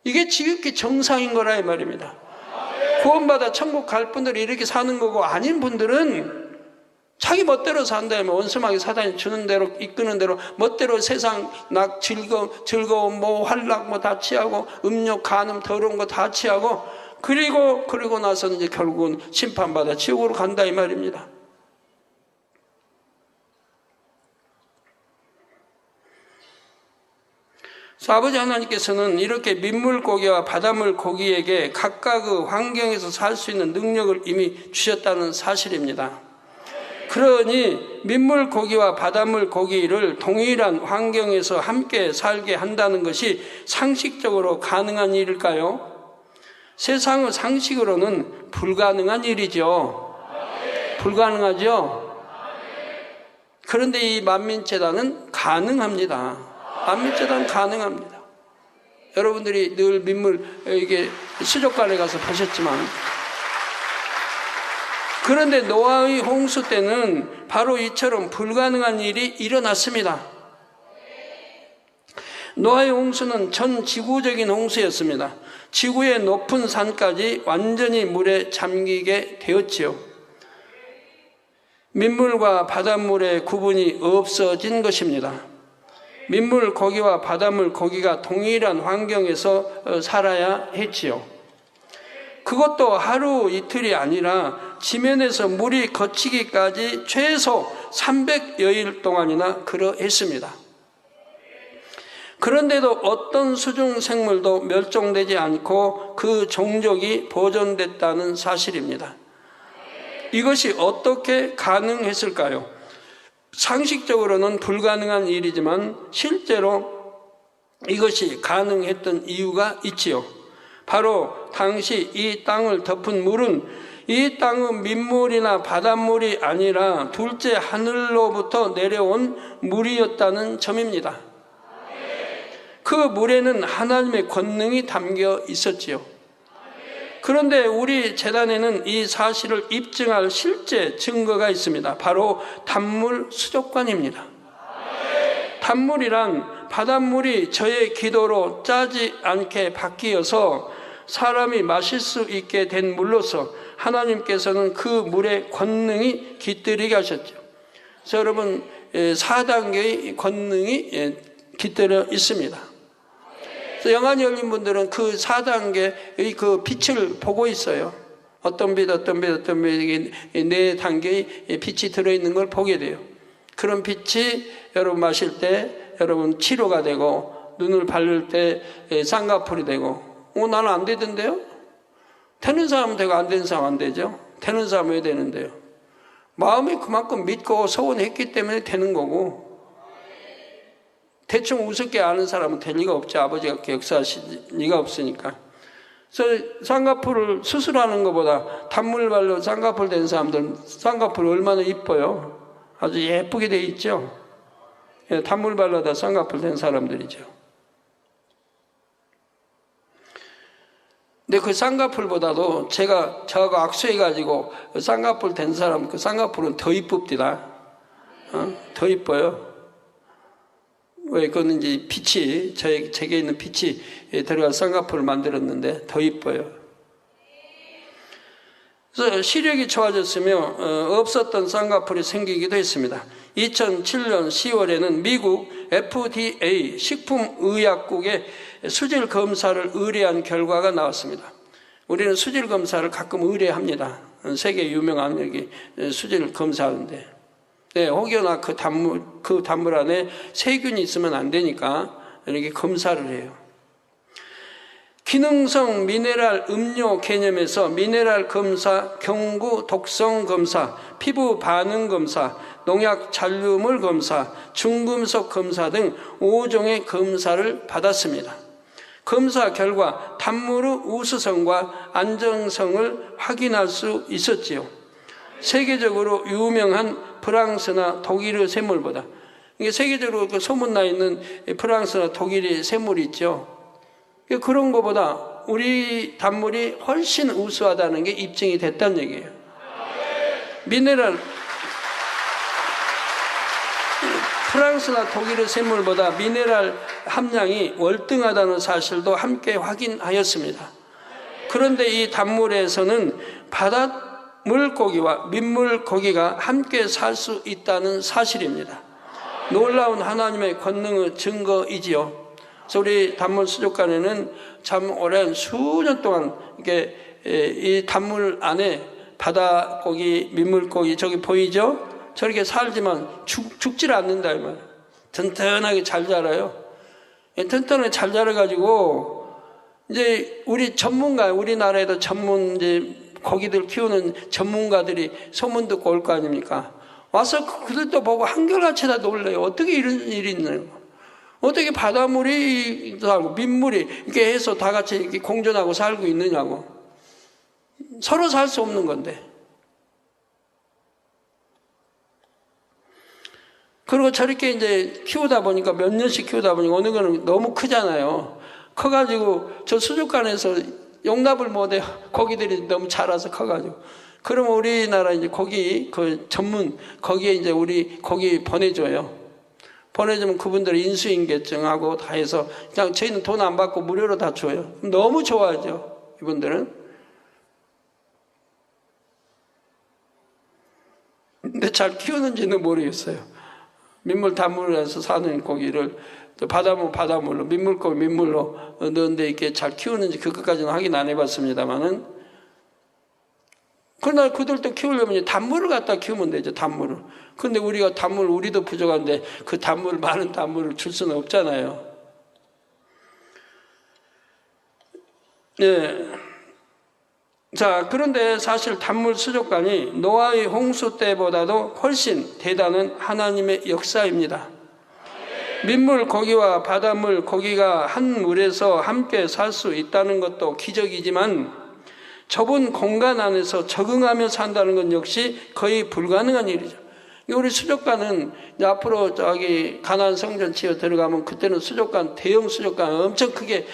Speaker 2: 이게 지극히 정상인 거라 이 말입니다. 구원받아 천국 갈 분들이 이렇게 사는 거고 아닌 분들은 자기 멋대로 산다면 원수마귀 사단이 주는 대로 이끄는 대로 멋대로 세상 즐거움 환락 다 취하고 음욕 간음 더러운 거 다 취하고 그리고 나서 이제 결국은 심판받아 지옥으로 간다 이 말입니다. 그래서 아버지 하나님께서는 이렇게 민물고기와 바닷물고기에게 각각의 환경에서 살 수 있는 능력을 이미 주셨다는 사실입니다. 그러니 민물고기와 바닷물고기를 동일한 환경에서 함께 살게 한다는 것이 상식적으로 가능한 일일까요? 세상의 상식으로는 불가능한 일이죠. 불가능하죠? 그런데 이 만민재단은 가능합니다. 만민재단은 가능합니다. 여러분들이 늘 민물 이게 수족관에 가서 보셨지만 그런데 노아의 홍수 때는 바로 이처럼 불가능한 일이 일어났습니다. 노아의 홍수는 전 지구적인 홍수였습니다. 지구의 높은 산까지 완전히 물에 잠기게 되었지요. 민물과 바닷물의 구분이 없어진 것입니다. 민물 고기와 바닷물 고기가 동일한 환경에서 살아야 했지요. 그것도 하루 이틀이 아니라 지면에서 물이 거치기까지 최소 300여일 동안이나 그러했습니다. 그런데도 어떤 수중 생물도 멸종되지 않고 그 종족이 보존됐다는 사실입니다. 이것이 어떻게 가능했을까요? 상식적으로는 불가능한 일이지만 실제로 이것이 가능했던 이유가 있지요. 바로 당시 이 땅을 덮은 물은 이 땅의 민물이나 바닷물이 아니라 둘째 하늘로부터 내려온 물이었다는 점입니다. 그 물에는 하나님의 권능이 담겨 있었지요. 그런데 우리 재단에는 이 사실을 입증할 실제 증거가 있습니다. 바로 단물 수족관입니다. 단물이란 바닷물이 저의 기도로 짜지 않게 바뀌어서 사람이 마실 수 있게 된 물로서 하나님께서는 그 물의 권능이 깃들이게 하셨죠. 그래서 여러분 4단계의 권능이 깃들여 있습니다. 그래서 영안이 열린 분들은 그 4단계의 그 빛을 보고 있어요. 어떤 빛 4단계의 빛이 들어있는 걸 보게 돼요. 그런 빛이 여러분 마실 때 여러분 치료가 되고 눈을 바를 때 쌍꺼풀이 되고 나는 안 되던데요? 되는 사람은 되고 안 되는 사람은 안 되죠. 되는 사람은 왜 되는데요? 마음이 그만큼 믿고 소원했기 때문에 되는 거고 대충 우습게 아는 사람은 될 리가 없죠. 아버지가 역사하실 리가 없으니까. 그래서 쌍꺼풀을 수술하는 것보다 단물 발로 쌍꺼풀 된 사람들은 쌍꺼풀 얼마나 이뻐요. 아주 예쁘게 돼 있죠. 단물 발라다 쌍꺼풀 된 사람들이죠. 근데 그 쌍꺼풀보다도 저하고 악수해가지고 쌍꺼풀 된 사람 그 쌍꺼풀은 더 이쁩디다. 더 이뻐요. 왜? 그거는 이제 빛이, 제게 있는 빛이 들어간 쌍꺼풀을 만들었는데 더 이뻐요. 그래서 시력이 좋아졌으며 없었던 쌍꺼풀이 생기기도 했습니다. 2007년 10월에는 미국 FDA 식품의약국에 수질 검사를 의뢰한 결과가 나왔습니다. 우리는 수질 검사를 가끔 의뢰합니다. 세계 유명한 여기 수질 검사하는데, 네, 혹여나 그 단물 안에 세균이 있으면 안 되니까 이렇게 검사를 해요. 기능성 미네랄 음료 개념에서 미네랄 검사, 경구 독성 검사, 피부 반응 검사, 농약 잔류물 검사, 중금속 검사 등 5종의 검사를 받았습니다. 검사 결과 단물의 우수성과 안정성을 확인할 수 있었지요. 세계적으로 유명한 프랑스나 독일의 샘물보다, 이게 세계적으로 소문나 있는 프랑스나 독일의 샘물이 있죠. 그런 것보다 우리 단물이 훨씬 우수하다는 게 입증이 됐다는 얘기예요. 미네랄, 프랑스나 독일의 샘물보다 미네랄 함량이 월등하다는 사실도 함께 확인하였습니다. 그런데 이 단물에서는 바다 물고기와 민물고기가 함께 살 수 있다는 사실입니다. 놀라운 하나님의 권능의 증거이지요. 그래서 우리 단물 수족관에는 참 오랜 수년 동안 이게 이 단물 안에 바다고기, 민물고기 저기 보이죠? 저렇게 살지만 죽질 않는다 이 말이에요. 튼튼하게 잘 자라요. 튼튼하게 잘 자라가지고 이제 우리 전문가, 우리나라에도 전문 이제 고기들 키우는 전문가들이 소문 듣고 올 거 아닙니까? 와서 그들도 보고 한결같이 다 놀래요. 어떻게 이런 일이 있는 거? 어떻게 바닷물이 살고 민물이 이렇게 해서 다 같이 이렇게 공존하고 살고 있느냐고. 서로 살 수 없는 건데. 그리고 저렇게 이제 키우다 보니까 몇 년씩 키우다 보니까 어느 거는 너무 크잖아요. 커가지고 저 수족관에서 용납을 못해요. 고기들이 너무 자라서 커가지고. 그러면 우리나라 이제 고기 그 전문 거기에 이제 우리 고기 보내줘요. 보내주면 그분들이 인수인계증하고 다 해서 그냥 저희는 돈 안 받고 무료로 다 줘요. 너무 좋아하죠, 이분들은. 근데 잘 키우는지는 모르겠어요. 민물 단물에서 사는 고기를 바닷물로 민물고기 민물로 넣는데 이렇게 잘 키우는지 그것까지는 확인 안 해봤습니다만은. 그러나 그들도 키우려면 단물을 갖다 키우면 되죠, 단물을. 근데 우리가 단물, 우리도 부족한데 그 단물, 많은 단물을 줄 수는 없잖아요. 네. 자, 그런데 사실 단물 수족관이 노아의 홍수 때보다도 훨씬 대단한 하나님의 역사입니다. 민물 고기와 바닷물 고기가 한 물에서 함께 살 수 있다는 것도 기적이지만 좁은 공간 안에서 적응하며 산다는 건 역시 거의 불가능한 일이죠. 우리 수족관은 이제 앞으로 저기 가나안 성전 지어 들어가면 그때는 수족관, 대형 수족관 엄청 크게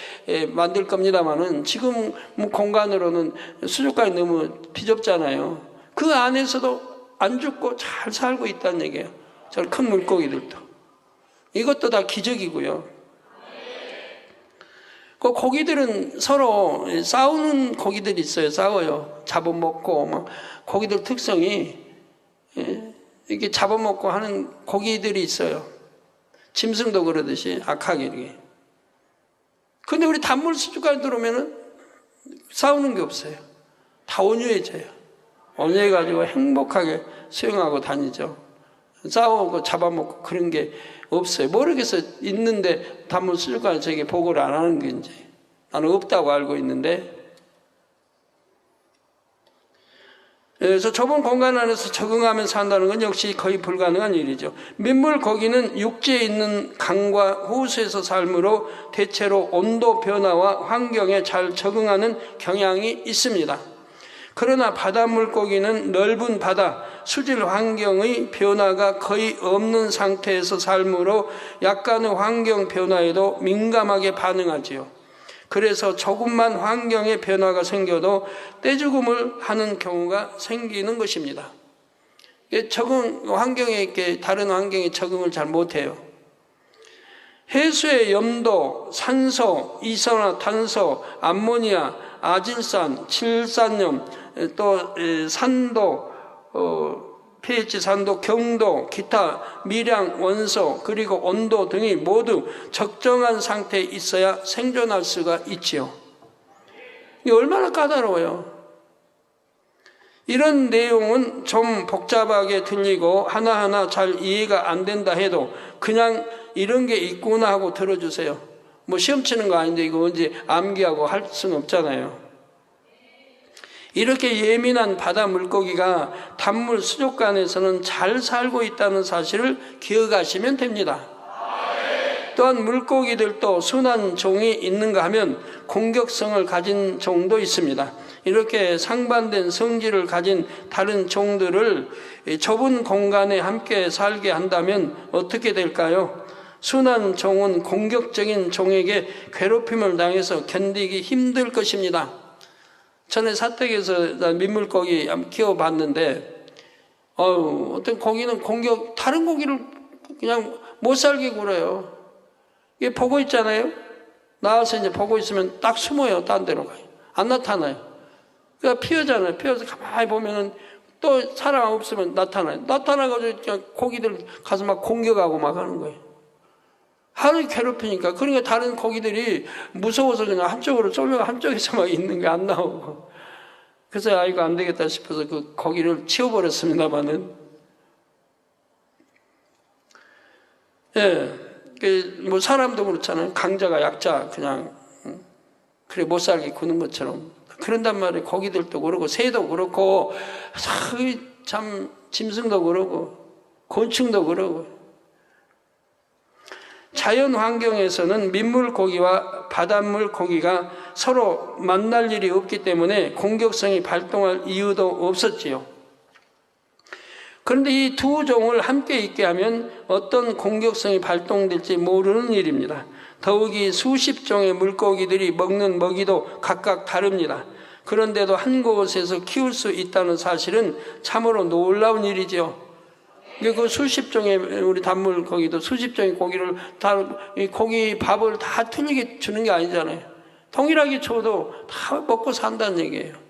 Speaker 2: 만들 겁니다만은 지금 공간으로는 수족관이 너무 비좁잖아요. 그 안에서도 안 죽고 잘 살고 있다는 얘기예요. 저 큰 물고기들도. 이것도 다 기적이고요. 그 고기들은 서로 싸우는 고기들이 있어요. 싸워요. 잡아먹고 막 고기들 특성이 이렇게 잡아먹고 하는 고기들이 있어요. 짐승도 그러듯이 악하게 이렇게. 근데 우리 단물 수족관에 들어오면은 싸우는 게 없어요. 다 온유해져요. 온유해가지고 행복하게 수영하고 다니죠. 싸우고 잡아먹고 그런 게 없어요. 모르겠어요. 있는데 단물 수족관에 저게 보고를 안 하는 건지. 나는 없다고 알고 있는데. 그래서 좁은 공간 안에서 적응하며 산다는 건 역시 거의 불가능한 일이죠. 민물 고기는 육지에 있는 강과 호수에서 살므로 대체로 온도 변화와 환경에 잘 적응하는 경향이 있습니다. 그러나 바다 물고기는 넓은 바다, 수질 환경의 변화가 거의 없는 상태에서 살므로 약간의 환경 변화에도 민감하게 반응하지요. 그래서 조금만 환경의 변화가 생겨도 떼죽음을 하는 경우가 생기는 것입니다. 환경에 이렇게 다른 환경에 적응을 잘 못해요. 해수의 염도, 산소, 이산화탄소, 암모니아, 아질산, 칠산염, 또 산도, pH 산도, 경도, 기타 미량 원소, 그리고 온도 등이 모두 적정한 상태에 있어야 생존할 수가 있지요. 이게 얼마나 까다로워요. 이런 내용은 좀 복잡하게 들리고 하나하나 잘 이해가 안 된다 해도 그냥 이런 게 있구나 하고 들어주세요. 뭐 시험 치는 거 아닌데 이거 언제 암기하고 할 수는 없잖아요. 이렇게 예민한 바다 물고기가 단물 수족관에서는 잘 살고 있다는 사실을 기억하시면 됩니다. 또한 물고기들도 순한 종이 있는가 하면 공격성을 가진 종도 있습니다. 이렇게 상반된 성질을 가진 다른 종들을 좁은 공간에 함께 살게 한다면 어떻게 될까요? 순한 종은 공격적인 종에게 괴롭힘을 당해서 견디기 힘들 것입니다. 전에 사택에서 민물고기 키워봤는데 어떤 고기는 다른 고기를 그냥 못 살게 굴어요. 이게 보고 있잖아요. 나와서 이제 보고 있으면 딱 숨어요. 딴 데로 가요. 안 나타나요. 그러니까 피하잖아요. 피해서 가만히 보면은 또 사람 없으면 나타나요. 나타나가지고 그냥 고기들 가서 막 공격하고 막 하는 거예요. 하루 괴롭히니까. 그러니까 다른 고기들이 무서워서 그냥 한쪽으로 쏠려가 한쪽에서 막 있는 게 안 나오고. 그래서 이거 안 되겠다 싶어서 그 고기를 치워버렸습니다만은. 예. 뭐 사람도 그렇잖아요. 강자가 약자 그냥 그래 못 살게 구는 것처럼 그런단 말이에요. 고기들도 그렇고 새도 그렇고 참 짐승도 그렇고 곤충도 그렇고. 자연 환경에서는 민물 고기와 바닷물 고기가 서로 만날 일이 없기 때문에 공격성이 발동할 이유도 없었지요. 그런데 이 두 종을 함께 있게 하면 어떤 공격성이 발동될지 모르는 일입니다. 더욱이 수십 종의 물고기들이 먹는 먹이도 각각 다릅니다. 그런데도 한 곳에서 키울 수 있다는 사실은 참으로 놀라운 일이죠. 그 수십 종의 우리 단물 고기도 수십 종의 고기를 이 고기 밥을 다 틀리게 주는 게 아니잖아요. 동일하게 줘도 다 먹고 산다는 얘기예요.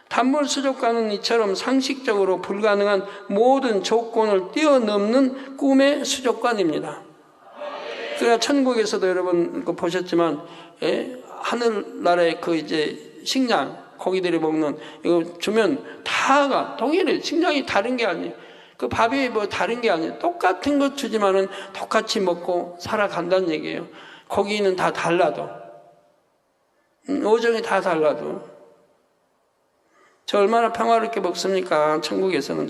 Speaker 2: 단물 수족관은 이처럼 상식적으로 불가능한 모든 조건을 뛰어넘는 꿈의 수족관입니다. 그러니까 천국에서도 여러분 보셨지만 하늘나라의 그 이제 식량 고기들이 먹는 이거 주면 다가 동일해. 식량이 다른 게 아니에요. 그 밥이 뭐 다른 게 아니에요. 똑같은 것 주지만은 똑같이 먹고 살아간다는 얘기예요. 고기는 다 달라도 어종이 다 달라도. 저 얼마나 평화롭게 먹습니까? 천국에서는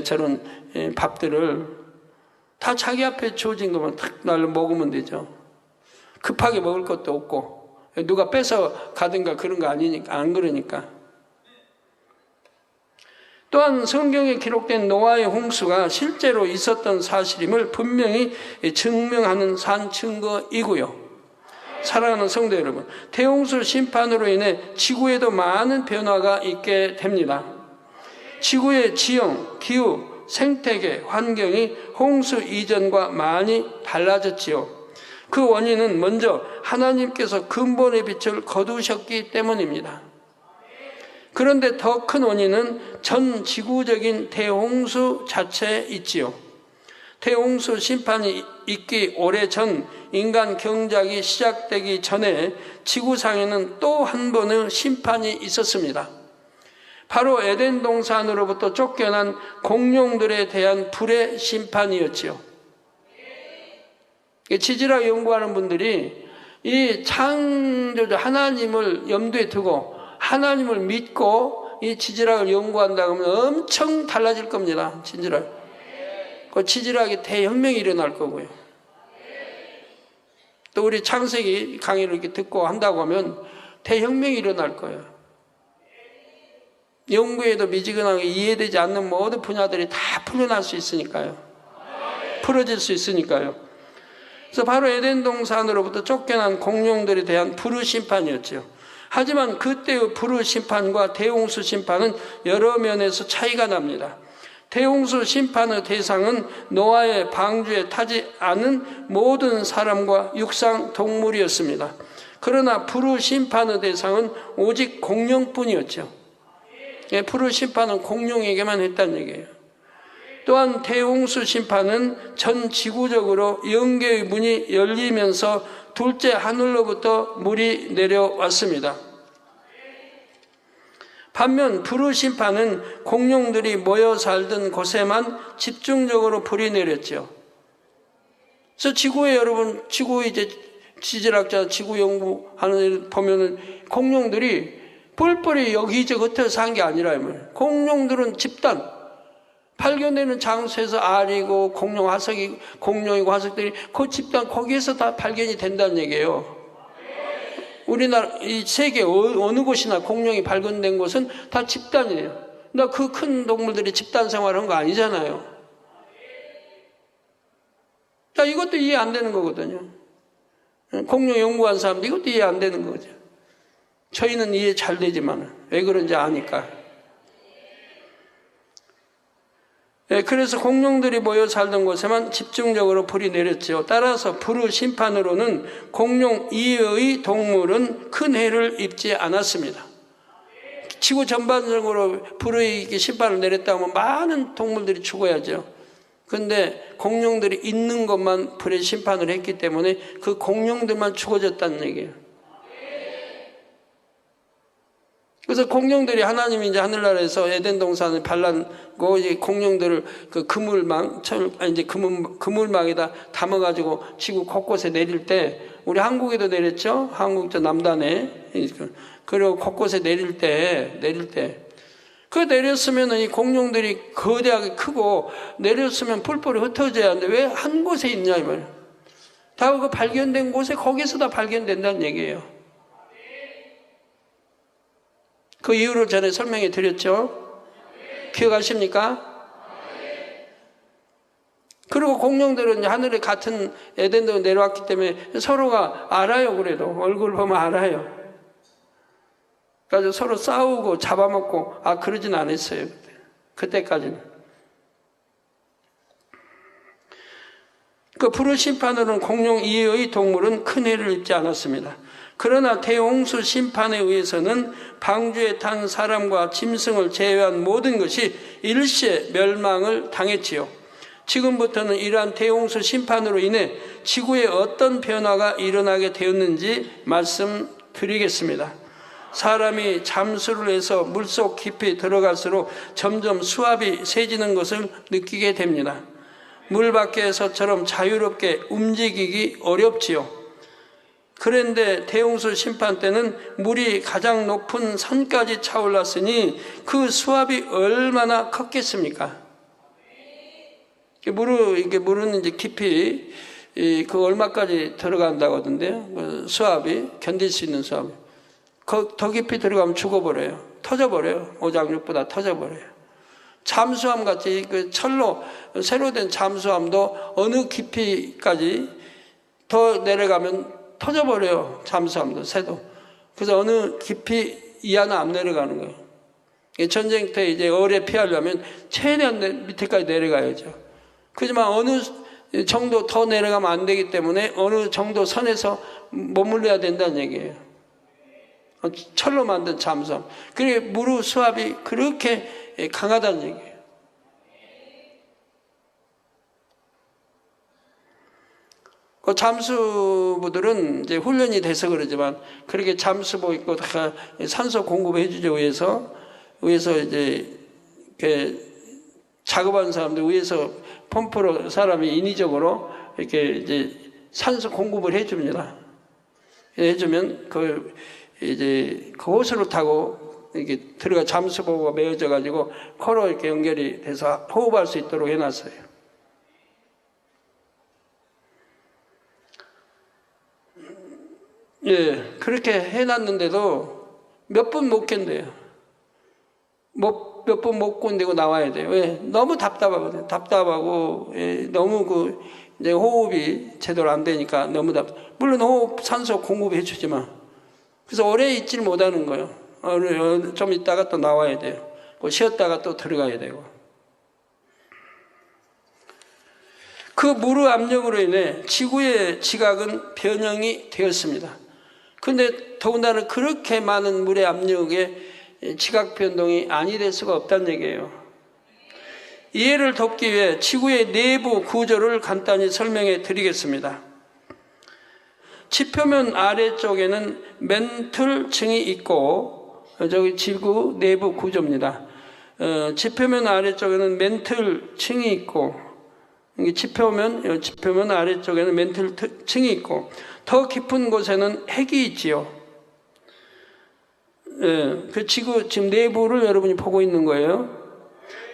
Speaker 2: 저런 밥들을 다 자기 앞에 주어진 것만 탁 날로 먹으면 되죠. 급하게 먹을 것도 없고 누가 뺏어 가든가 그런 거 아니니까 안 그러니까. 또한 성경에 기록된 노아의 홍수가 실제로 있었던 사실임을 분명히 증명하는 산 증거이고요. 사랑하는 성도 여러분, 대홍수 심판으로 인해 지구에도 많은 변화가 있게 됩니다. 지구의 지형, 기후, 생태계, 환경이 홍수 이전과 많이 달라졌지요. 그 원인은 먼저 하나님께서 근본의 빛을 거두셨기 때문입니다. 그런데 더 큰 원인은 전 지구적인 대홍수 자체에 있지요. 대홍수 심판이 있기 오래전 인간 경작이 시작되기 전에 지구상에는 또 한 번의 심판이 있었습니다. 바로 에덴 동산으로부터 쫓겨난 공룡들에 대한 불의 심판이었지요. 지질학 연구하는 분들이 이 창조주 하나님을 염두에 두고 하나님을 믿고 이 지질학을 연구한다 그러면 엄청 달라질 겁니다. 지질학. 그 지질학의 대혁명이 일어날 거고요. 또 우리 창세기 강의를 이렇게 듣고 한다고 하면 대혁명이 일어날 거예요. 연구에도 미지근하게 이해되지 않는 모든 분야들이 다 풀려날 수 있으니까요. 풀어질 수 있으니까요. 그래서 바로 에덴 동산으로부터 쫓겨난 공룡들에 대한 불의 심판이었죠. 하지만 그때의 불의 심판과 대홍수 심판은 여러 면에서 차이가 납니다. 대홍수 심판의 대상은 노아의 방주에 타지 않은 모든 사람과 육상 동물이었습니다. 그러나 불의 심판의 대상은 오직 공룡뿐이었죠. 불의 심판은 공룡에게만 했다는 얘기예요. 또한 대홍수 심판은 전 지구적으로 영계의 문이 열리면서 둘째 하늘로부터 물이 내려왔습니다. 반면 불의 심판은 공룡들이 모여 살던 곳에만 집중적으로 불이 내렸죠. 그래서 지구에 여러분, 지구 이제 지질학자, 지구 연구하는 보면은 공룡들이 뿔뿔이 여기저기 흩어져 산 게 아니라 공룡들은 집단, 발견되는 장소에서 알이고 공룡 화석이 공룡이고 화석들이 그 집단 거기에서 다 발견이 된다는 얘기예요. 우리나라 이 세계 어느 곳이나 공룡이 발견된 곳은 다 집단이에요. 나 그 큰 동물들이 집단 생활한 거 아니잖아요. 자, 이것도 이해 안 되는 거거든요. 공룡 연구한 사람도 이것도 이해 안 되는 거죠. 저희는 이해 잘 되지만 왜 그런지 아니까. 그래서 공룡들이 모여 살던 곳에만 집중적으로 불이 내렸죠. 따라서 불의 심판으로는 공룡 이외의 동물은 큰 해를 입지 않았습니다. 지구 전반적으로 불의 심판을 내렸다면 많은 동물들이 죽어야죠. 그런데 공룡들이 있는 것만 불의 심판을 했기 때문에 그 공룡들만 죽어졌다는 얘기예요. 그래서 공룡들이 하나님이 이제 하늘나라에서 에덴 동산을 발라고 이제 공룡들을 그 그물망에다 담아가지고 지구 곳곳에 내릴 때, 우리 한국에도 내렸죠? 한국 저 남단에. 그리고 곳곳에 내릴 때, 그 내렸으면 이 공룡들이 거대하게 크고 내렸으면 뿔뿔이 흩어져야 하는데 왜 한 곳에 있냐, 이 말이에요. 다 그 발견된 곳에 거기서 다 발견된다는 얘기예요. 그 이유를 전에 설명해 드렸죠? 기억하십니까? 그리고 공룡들은 하늘에 같은 에덴도 내려왔기 때문에 서로가 알아요. 그래도 얼굴 보면 알아요. 그래서 서로 싸우고 잡아먹고 그러진 않았어요. 그때까지는. 그 불의 심판으로는 공룡 이외의 동물은 큰 해를 입지 않았습니다. 그러나 대홍수 심판에 의해서는 방주에 탄 사람과 짐승을 제외한 모든 것이 일시에 멸망을 당했지요. 지금부터는 이러한 대홍수 심판으로 인해 지구에 어떤 변화가 일어나게 되었는지 말씀드리겠습니다. 사람이 잠수를 해서 물속 깊이 들어갈수록 점점 수압이 세지는 것을 느끼게 됩니다. 물 밖에서처럼 자유롭게 움직이기 어렵지요. 그런데 대홍수 심판 때는 물이 가장 높은 산까지 차올랐으니 그 수압이 얼마나 컸겠습니까? 물은 이제 깊이 그 얼마까지 들어간다고 하던데요. 그 수압이 견딜 수 있는 수압이. 더 깊이 들어가면 죽어버려요. 터져버려요. 오장육보다 터져버려요. 잠수함 같이 그 철로 새로 된 잠수함도 어느 깊이까지 더 내려가면 터져버려요. 잠수함도 새도. 그래서 어느 깊이 이하는 안 내려가는 거예요. 전쟁 때 이제 어뢰 피하려면 최대한 밑에까지 내려가야죠. 그렇지만 어느 정도 더 내려가면 안 되기 때문에 어느 정도 선에서 머물러야 된다는 얘기예요. 철로 만든 잠수함. 그게 물의 수압이 그렇게 강하다는 얘기예요. 그 잠수부들은 이제 훈련이 돼서 그러지만 그렇게 잠수복 입고 다 산소 공급을 해주죠. 위에서 이제 작업하는 사람들 위에서 펌프로 사람이 인위적으로 이렇게 이제 산소 공급을 해줍니다. 해주면 그 호수를 타고 이렇게 들어가 잠수복으로 메어져 가지고 코로 이렇게 연결이 돼서 호흡할 수 있도록 해놨어요. 예, 그렇게 해놨는데도 몇 분 못 견뎌요. 몇 분 못 견디고 나와야 돼요. 왜? 너무 답답하거든요. 답답하고, 예, 너무 이제 호흡이 제대로 안 되니까 너무 물론 산소 공급해 주지만, 그래서 오래 있질 못하는 거예요. 좀 있다가 또 나와야 돼요. 쉬었다가 또 들어가야 되고. 그 무르 압력으로 인해 지구의 지각은 변형이 되었습니다. 그런데 더군다나 그렇게 많은 물의 압력에 지각 변동이 아니 될 수가 없다는 얘기예요. 이해를 돕기 위해 지구의 내부 구조를 간단히 설명해 드리겠습니다. 지표면 아래쪽에는 맨틀층이 있고, 저기 지구 내부 구조입니다. 지표면 아래쪽에는 맨틀층이 있고, 지표면 아래쪽에는 맨틀층이 있고, 더 깊은 곳에는 핵이 있지요. 그 지구 지금 내부를 여러분이 보고 있는 거예요.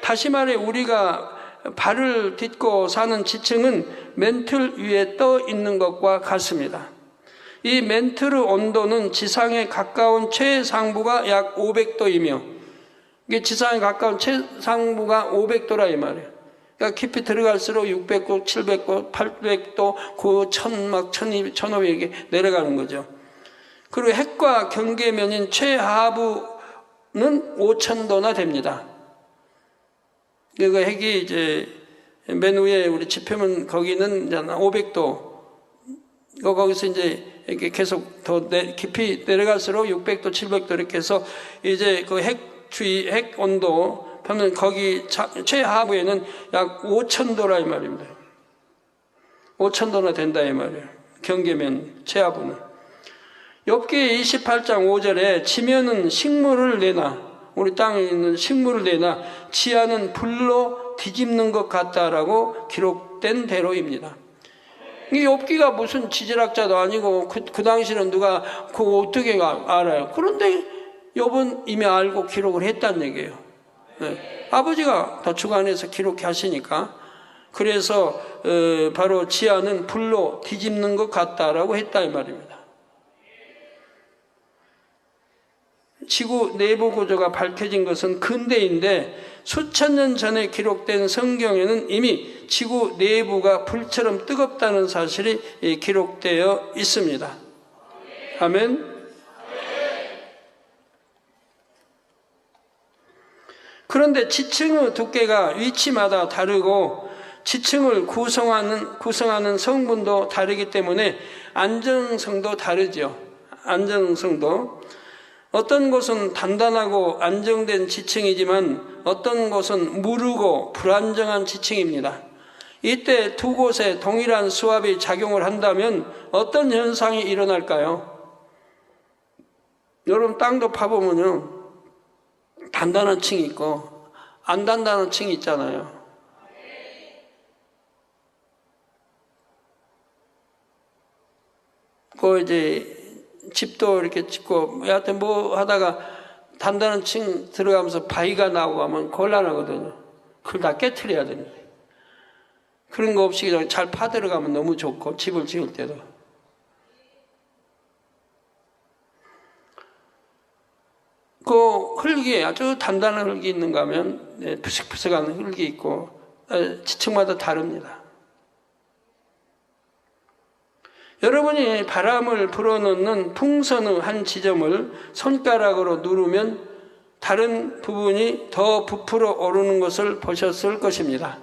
Speaker 2: 다시 말해 우리가 발을 딛고 사는 지층은 맨틀 위에 떠 있는 것과 같습니다. 이 맨틀의 온도는 지상에 가까운 최상부가 약 500도이며, 이게 지상에 가까운 최상부가 500도라 이 말이에요. 그러니까 깊이 들어갈수록 600도, 700도, 800도, 1000, 1200, 1500 이렇게 내려가는 거죠. 그리고 핵과 경계면인 최하부는 5000도나 됩니다. 그 핵이 이제 맨 위에 우리 지표면 거기는 500도. 거기서 이제 이렇게 계속 더 깊이 내려갈수록 600도, 700도 이렇게 해서 이제 그 핵 온도 보면 거기 최하부에는 약 5000도라 이 말입니다. 5000도나 된다 이 말이에요. 경계면 최하부는. 욥기 28장 5절에 지면은 식물을 내나, 우리 땅에 있는 식물을 내나 지하는 불로 뒤집는 것 같다라고 기록된 대로입니다. 이 욥기가 무슨 지질학자도 아니고 그 당시는 누가 그거 어떻게 알아요? 그런데 욥은 이미 알고 기록을 했다는 얘기예요. 네. 아버지가 다 주관해서 기록하시니까. 그래서 바로 지하는 불로 뒤집는 것 같다라고 했다 이 말입니다. 지구 내부 구조가 밝혀진 것은 근대인데 수천 년 전에 기록된 성경에는 이미 지구 내부가 불처럼 뜨겁다는 사실이 기록되어 있습니다. 아멘. 그런데 지층의 두께가 위치마다 다르고 지층을 구성하는 성분도 다르기 때문에 안정성도 다르죠. 안정성도. 어떤 곳은 단단하고 안정된 지층이지만 어떤 곳은 무르고 불안정한 지층입니다. 이때 두 곳에 동일한 수압이 작용을 한다면 어떤 현상이 일어날까요? 여러분 땅도 파보면요, 단단한 층이 있고 안 단단한 층이 있잖아요. 그 이제 집도 이렇게 짓고 여하튼 뭐 하다가 단단한 층 들어가면서 바위가 나오고 하면 곤란하거든요. 그걸 다 깨트려야 됩니다. 그런 거 없이 그냥 잘 파들어가면 너무 좋고, 집을 지을 때도. 그 흙이 아주 단단한 흙이 있는가 하면 푸석푸석한 흙이 있고 지층마다 다릅니다. 여러분이 바람을 불어넣는 풍선의 한 지점을 손가락으로 누르면 다른 부분이 더 부풀어 오르는 것을 보셨을 것입니다.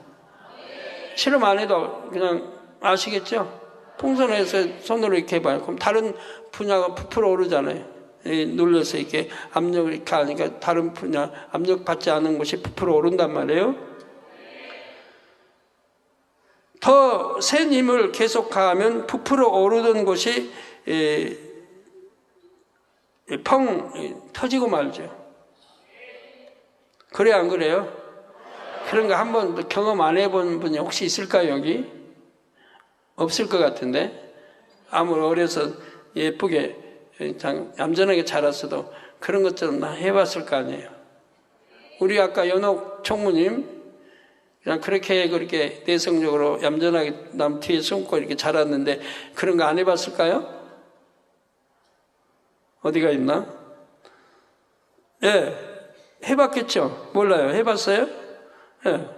Speaker 2: 실험 안 해도 그냥 아시겠죠? 풍선에서 손으로 이렇게 해봐요. 그럼 다른 분야가 부풀어 오르잖아요. 눌러서 이렇게 압력을 이렇게 하니까 다른 분야, 압력 받지 않은 곳이 부풀어 오른단 말이에요. 더 센 힘을 계속 가하면 부풀어 오르던 곳이 펑 터지고 말죠. 그래 안 그래요? 그런 거 한번 경험 안 해본 분이 혹시 있을까요? 여기? 없을 것 같은데. 아무리 어려서 예쁘게 얌전하게 자랐어도 그런 것처럼 해봤을 거 아니에요. 우리 아까 연옥 총무님 그냥 그렇게 내성적으로 얌전하게 남 뒤에 숨고 이렇게 자랐는데 그런 거 안 해봤을까요? 어디가 있나? 예, 해봤겠죠? 몰라요. 해봤어요? 예.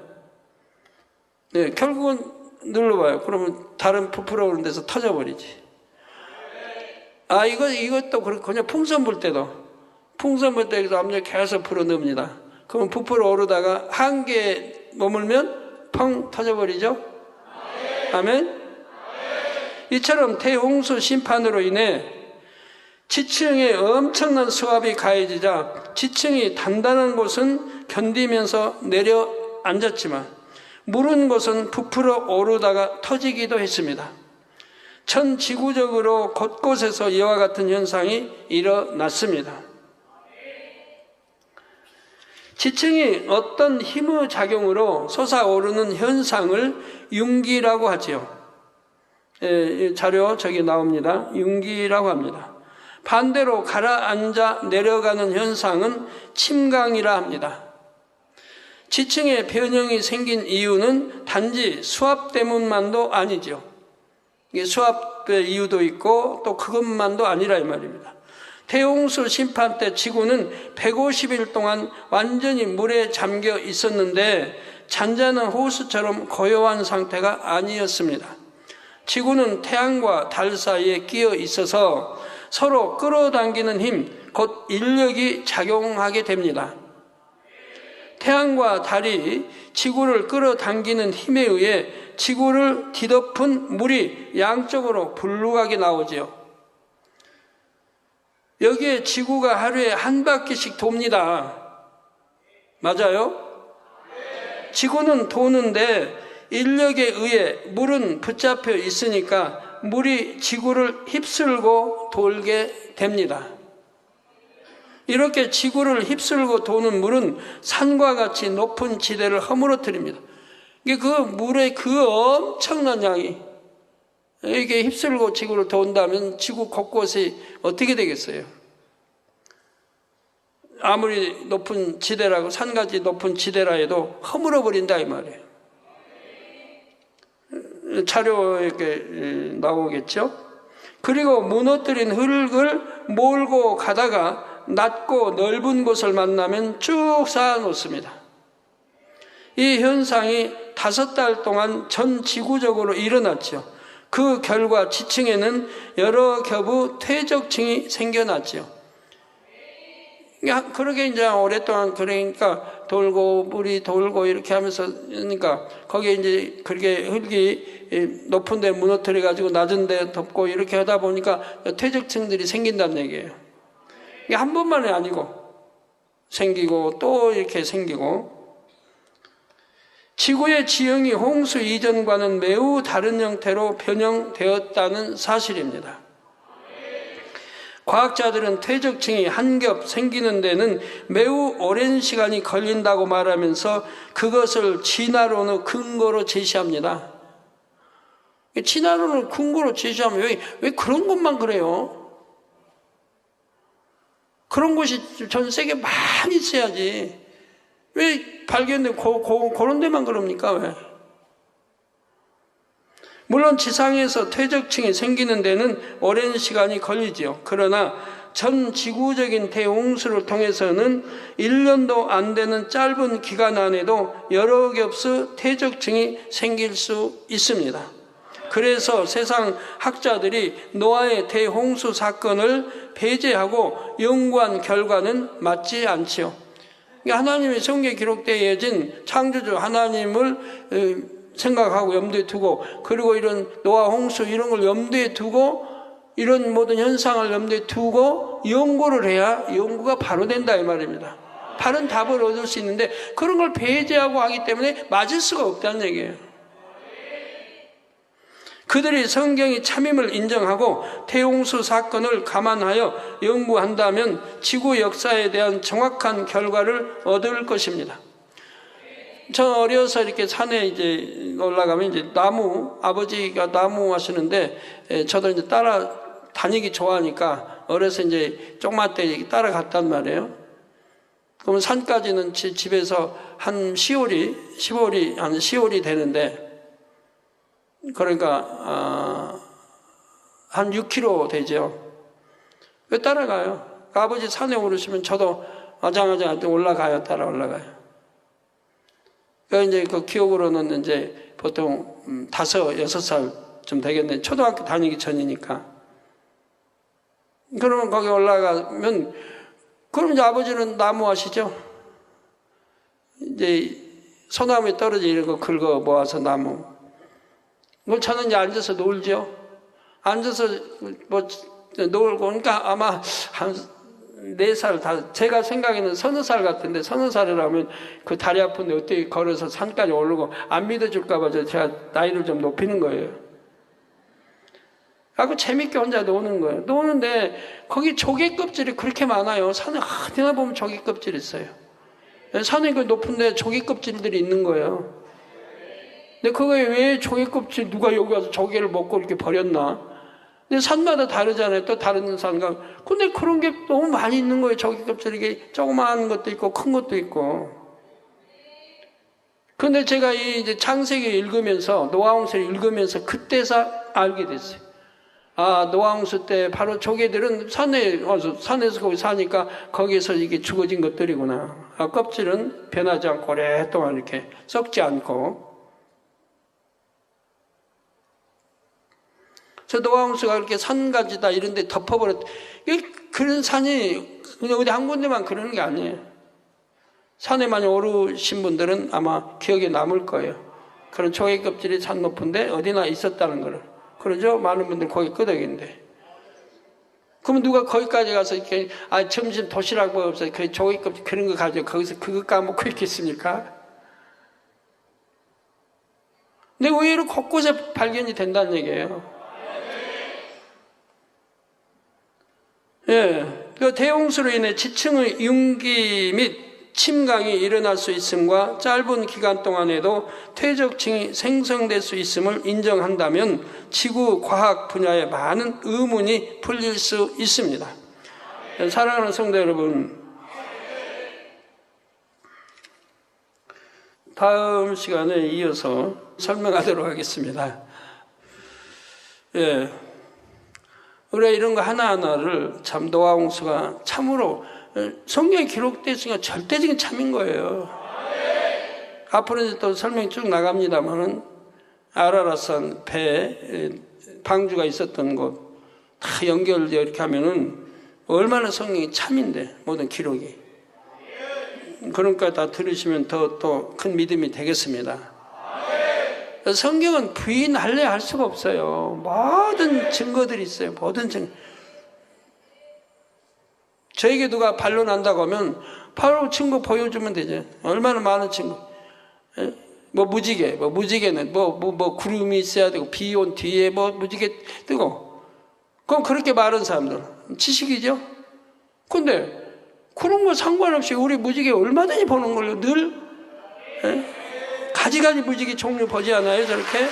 Speaker 2: 네, 결국은 눌러봐요. 그러면 다른 부풀어 오는 데서 터져버리지. 이것도 그렇고, 그냥 풍선 불 때도 압력 계속 불어 넣습니다. 그러면 부풀어 오르다가 한계에 머물면 펑 터져버리죠? 아멘? 이처럼 대홍수 심판으로 인해 지층에 엄청난 수압이 가해지자 지층이 단단한 곳은 견디면서 내려앉았지만 무른 곳은 부풀어 오르다가 터지기도 했습니다. 전 지구적으로 곳곳에서 이와 같은 현상이 일어났습니다. 지층이 어떤 힘의 작용으로 솟아오르는 현상을 융기라고 하지요. 자료 저기 나옵니다. 융기라고 합니다. 반대로 가라앉아 내려가는 현상은 침강이라 합니다. 지층에 변형이 생긴 이유는 단지 수압 때문만도 아니죠. 이게 수압의 이유도 있고 또 그것만도 아니라 이 말입니다. 대홍수 심판 때 지구는 150일 동안 완전히 물에 잠겨 있었는데 잔잔한 호수처럼 고요한 상태가 아니었습니다. 지구는 태양과 달 사이에 끼어 있어서 서로 끌어당기는 힘, 곧 인력이 작용하게 됩니다. 태양과 달이 지구를 끌어당기는 힘에 의해 지구를 뒤덮은 물이 양쪽으로 불룩하게 나오지요. 여기에 지구가 하루에 한 바퀴씩 돕니다. 맞아요? 지구는 도는데 인력에 의해 물은 붙잡혀 있으니까 물이 지구를 휩쓸고 돌게 됩니다. 이렇게 지구를 휩쓸고 도는 물은 산과 같이 높은 지대를 허물어뜨립니다. 그 물의 그 엄청난 양이 이게 휩쓸고 지구를 돈다면 지구 곳곳이 어떻게 되겠어요? 아무리 높은 지대라고 산같이 높은 지대라 해도 허물어 버린다 이 말이에요. 자료에 이렇게 나오겠죠? 그리고 무너뜨린 흙을 몰고 가다가 낮고 넓은 곳을 만나면 쭉 쌓아놓습니다. 이 현상이 5달 동안 전 지구적으로 일어났죠. 그 결과 지층에는 여러 겹의 퇴적층이 생겨났죠. 그러게 이제 오랫동안 그러니까 돌고 물이 돌고 이렇게 하면서 그러니까 거기에 이제 그렇게 흙이 높은 데 무너뜨려 가지고 낮은 데 덮고 이렇게 하다 보니까 퇴적층들이 생긴다는 얘기예요. 이게 한 번만이 아니고 생기고 또 이렇게 생기고 지구의 지형이 홍수 이전과는 매우 다른 형태로 변형되었다는 사실입니다. 과학자들은 퇴적층이 한 겹 생기는 데는 매우 오랜 시간이 걸린다고 말하면서 그것을 진화론의 근거로 제시합니다. 진화론을 근거로 제시하면 왜 그런 것만 그래요? 그런 곳이 전 세계에 많이 있어야지. 왜 발견된 그런 데만 그럽니까? 왜? 물론 지상에서 퇴적층이 생기는 데는 오랜 시간이 걸리지요. 그러나 전 지구적인 대홍수를 통해서는 1년도 안 되는 짧은 기간 안에도 여러 겹의 퇴적층이 생길 수 있습니다. 그래서 세상 학자들이 노아의 대홍수 사건을 배제하고 연구한 결과는 맞지 않지요. 하나님의 성경에 기록되어진 창조주 하나님을 생각하고 염두에 두고 그리고 이런 노아 홍수 이런 걸 염두에 두고 이런 모든 현상을 염두에 두고 연구를 해야 연구가 바로 된다 이 말입니다. 바른 답을 얻을 수 있는데 그런 걸 배제하고 하기 때문에 맞을 수가 없다는 얘기예요. 그들이 성경의 참임을 인정하고 대홍수 사건을 감안하여 연구한다면 지구 역사에 대한 정확한 결과를 얻을 것입니다. 저 어려서 이렇게 산에 이제 올라가면 이제 아버지가 나무 하시는데 저도 이제 따라 다니기 좋아하니까 어려서 이제 조그만 때 따라갔단 말이에요. 그러면 산까지는 집에서 한 10월이 되는데 그러니까 한 6km 되죠. 왜 따라가요? 아버지 산에 오르시면 저도 아장아장 올라가요. 따라 올라가요. 이제 그 기억으로는 이제 보통 5, 6살쯤 되겠네. 초등학교 다니기 전이니까. 그러면 거기 올라가면, 그럼 이제 아버지는 나무 하시죠? 이제 소나무에 떨어지는 거 긁어 모아서 나무. 뭐 저는 이제 앉아서 놀죠. 앉아서 뭐 놀고, 그러니까 아마 한 4살, 제가 생각에는 30살 같은데, 30살이라면 그 다리 아픈데 어떻게 걸어서 산까지 오르고, 안 믿어줄까봐 제가 나이를 좀 높이는 거예요. 하고 재밌게 혼자 노는 거예요. 노는데 거기 조개 껍질이 그렇게 많아요. 산에 어디나 보면 조개 껍질이 있어요. 산에 그 높은데 조개 껍질들이 있는 거예요. 근데 그거에 왜 조개 껍질, 누가 여기 와서 조개를 먹고 이렇게 버렸나? 근데 산마다 다르잖아요. 또 다른 산가. 근데 그런 게 너무 많이 있는 거예요. 조개 껍질, 이게 조그마한 것도 있고 큰 것도 있고. 근데 제가 이제 창세기 읽으면서, 노아홍수를 읽으면서 그때서 알게 됐어요. 아, 노아홍수 때 바로 조개들은 산에서 거기 사니까 거기에서 이게 죽어진 것들이구나. 아, 껍질은 변하지 않고 오랫동안 이렇게 썩지 않고. 저 노아홍수가 이렇게 산가지다 이런 데 덮어버렸, 그런 산이 그냥 어디 한 군데만 그러는 게 아니에요. 산에 많이 오르신 분들은 아마 기억에 남을 거예요. 그런 조개 껍질이 산 높은데 어디나 있었다는 거를. 그러죠? 많은 분들 거기 끄덕인데. 그러면 누가 거기까지 가서 이렇게, 점심 도시락 먹어서 그 조개 껍질 그런 거 가지고 거기서 그거 까먹고 있겠습니까? 근데 의외로 곳곳에 발견이 된다는 얘기예요. 예. 그 대홍수로 인해 지층의 융기 및 침강이 일어날 수 있음과 짧은 기간 동안에도 퇴적층이 생성될 수 있음을 인정한다면 지구 과학 분야에 많은 의문이 풀릴 수 있습니다. 사랑하는 성도 여러분, 다음 시간에 이어서 설명하도록 하겠습니다. 예. 우리가 이런 거 하나하나를 참 노아홍수가 참으로 성경에 기록됐으니까 절대적인 참인 거예요. 앞으로 이제 또 설명이 쭉 나갑니다만은 아라라산 배 방주가 있었던 곳 다 연결되어 이렇게 하면은 얼마나 성경이 참인데 모든 기록이. 그러니까 다 들으시면 더 큰 믿음이 되겠습니다. 성경은 부인할래 할 수가 없어요. 모든 증거들이 있어요. 모든 증거. 저에게 누가 반론한다고 하면 바로 증거 보여주면 되죠. 얼마나 많은 증거. 뭐 무지개는 구름이 있어야 되고 비 온 뒤에 무지개 뜨고. 그럼 그렇게 말하는 사람들 지식이죠. 근데 그런 거 상관없이 우리 무지개 얼마든지 보는 걸로 늘 가지가지 무지개 종류 보지 않아요? 저렇게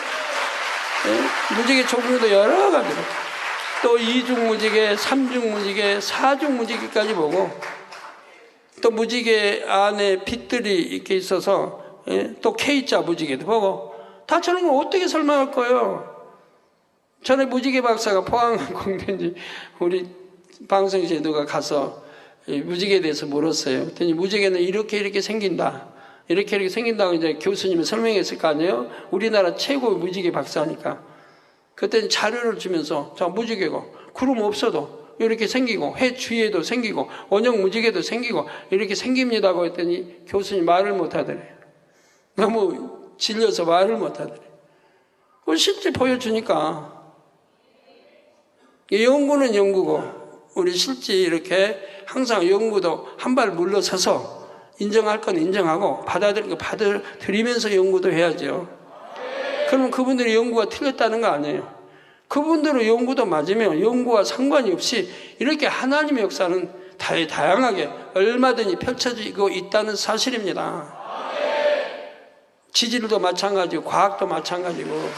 Speaker 2: 무지개 종류도 여러 가지로. 또 2중 무지개, 3중 무지개, 4중 무지개까지 보고, 또 무지개 안에 빛들이 이렇게 있어서 또 K자 무지개도 보고, 다 저런 걸 어떻게 설명할 거예요? 전에 무지개 박사가 포항공대인지 우리 방송실에 누가 가서 무지개에 대해서 물었어요. 그랬더니 무지개는 이렇게 생긴다. 이렇게 생긴다고 이제 교수님이 설명했을 거 아니에요? 우리나라 최고의 무지개 박사니까. 그때는 자료를 주면서, 자, 무지개고, 구름 없어도 이렇게 생기고, 해 주위에도 생기고, 원형 무지개도 생기고, 이렇게 생깁니다고 했더니 교수님 말을 못 하더래요. 너무 질려서 말을 못 하더래요. 실제 보여주니까. 연구는 연구고, 우리 실제 이렇게 항상 연구도 한 발 물러서서 인정할 건 인정하고, 받아들일 거 받아들이면서 연구도 해야죠. 그러면 그분들의 연구가 틀렸다는 거 아니에요. 그분들의 연구도 맞으면 연구와 상관이 없이 이렇게 하나님의 역사는 다양하게 얼마든지 펼쳐지고 있다는 사실입니다. 지질도 마찬가지고 과학도 마찬가지고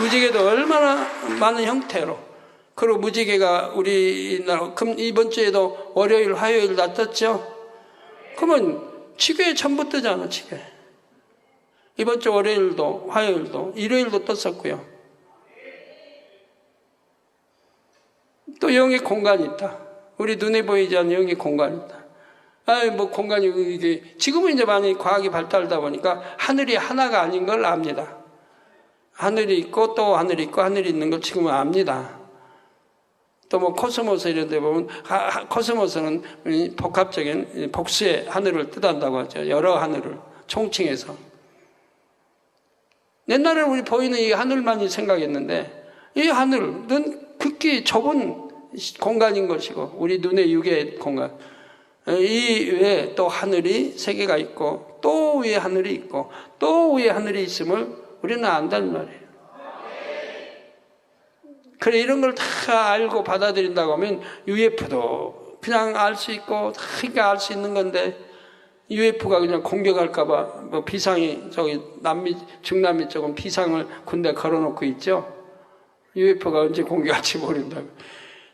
Speaker 2: 무지개도 얼마나 많은 형태로. 그리고 무지개가 우리나라 이번 주에도 월요일 화요일 다 떴죠. 그러면 지구에 전부 뜨잖아, 지구에. 이번 주 월요일도, 화요일도, 일요일도 떴었고요. 또 영의 공간이 있다. 우리 눈에 보이지 않는 영의 공간이 있다. 공간이, 이게, 지금은 이제 많이 과학이 발달하다 보니까 하늘이 하나가 아닌 걸 압니다. 하늘이 있고 또 하늘이 있고 하늘이 있는 걸 지금은 압니다. 또 뭐 코스모스 이런 데 보면 코스모스는 복합적인 복수의 하늘을 뜻한다고 하죠. 여러 하늘을 총칭해서. 옛날에 우리 보이는 이 하늘만이 생각했는데 이 하늘은 극히 좁은 공간인 것이고 우리 눈의 육의 공간. 이 외에 또 하늘이 세 개가 있고 또 위에 하늘이 있고 또 위에 하늘이 있음을 우리는 안다는 말이에요. 그래 이런 걸 다 알고 받아들인다고 하면 UFO도 그냥 알 수 있고 다 알 수 있는 건데 UFO가 그냥 공격할까봐 뭐 비상이 저기 중남미 쪽은 비상을 군대 걸어놓고 있죠. UFO가 언제 공격할지 모른다고.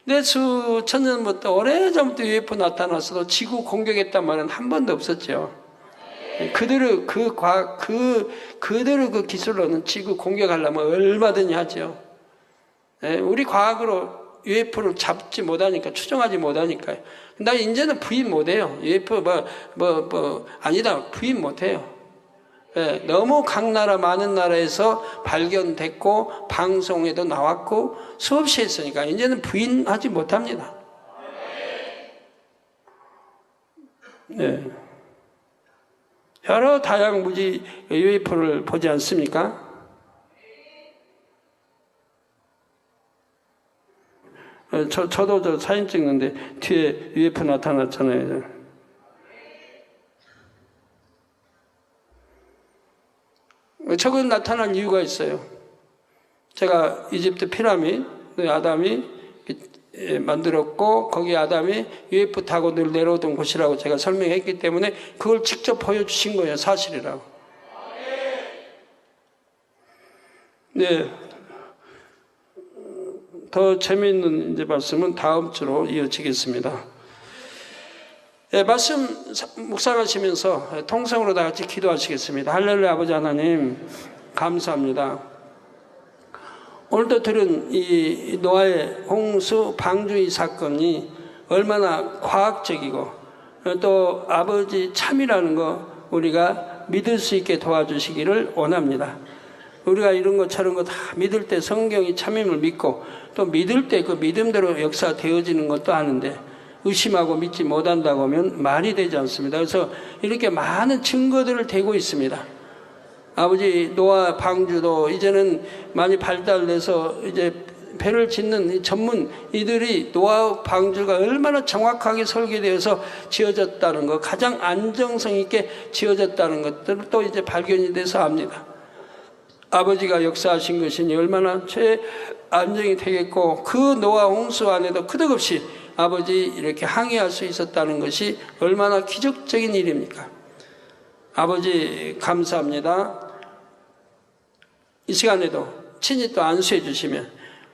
Speaker 2: 근데 수천 년부터 오래전부터 UFO 나타났어도 지구 공격했단 말은 한 번도 없었죠. 그대로 그대로 그 기술로는 지구 공격하려면 얼마든지 하죠. 우리 과학으로 UFO를 잡지 못하니까, 추정하지 못하니까요. 나 이제는 부인 못해요. UFO 아니다. 부인 못해요. 너무 각 나라, 많은 나라에서 발견됐고, 방송에도 나왔고, 수없이 했으니까, 이제는 부인하지 못합니다. 네. 여러 다양한 무지 UFO를 보지 않습니까? 저도 저 사진 찍는데 뒤에 UFO 나타났잖아요. 저건 나타난 이유가 있어요. 제가 이집트 피라미드 아담이 만들었고 거기 아담이 UFO 타고 늘 내려오던 곳이라고 제가 설명했기 때문에 그걸 직접 보여주신 거예요. 사실이라고. 네. 더 재미있는 이제 말씀은 다음 주로 이어지겠습니다. 네, 말씀 묵상하시면서 통성으로 다 같이 기도하시겠습니다. 할렐루야. 아버지 하나님 감사합니다. 오늘도 들은 이 노아의 홍수 방주의 사건이 얼마나 과학적이고 또 아버지 참이라는 거 우리가 믿을 수 있게 도와주시기를 원합니다. 우리가 이런 것 저런 거 다 믿을 때 성경이 참임을 믿고 또 믿을 때 그 믿음대로 역사되어지는 것도 아는데 의심하고 믿지 못한다고 하면 말이 되지 않습니다. 그래서 이렇게 많은 증거들을 대고 있습니다. 아버지 노아 방주도 이제는 많이 발달돼서 이제 배를 짓는 전문 이들이 노아 방주가 얼마나 정확하게 설계되어서 지어졌다는 것, 가장 안정성 있게 지어졌다는 것들을 또 이제 발견이 돼서 압니다. 아버지가 역사하신 것이니 얼마나 최안정이 되겠고 그 노아 홍수 안에도 끄덕없이 아버지 이렇게 항해할 수 있었다는 것이 얼마나 기적적인 일입니까? 아버지 감사합니다. 이 시간에도 친히 또 안수해 주시면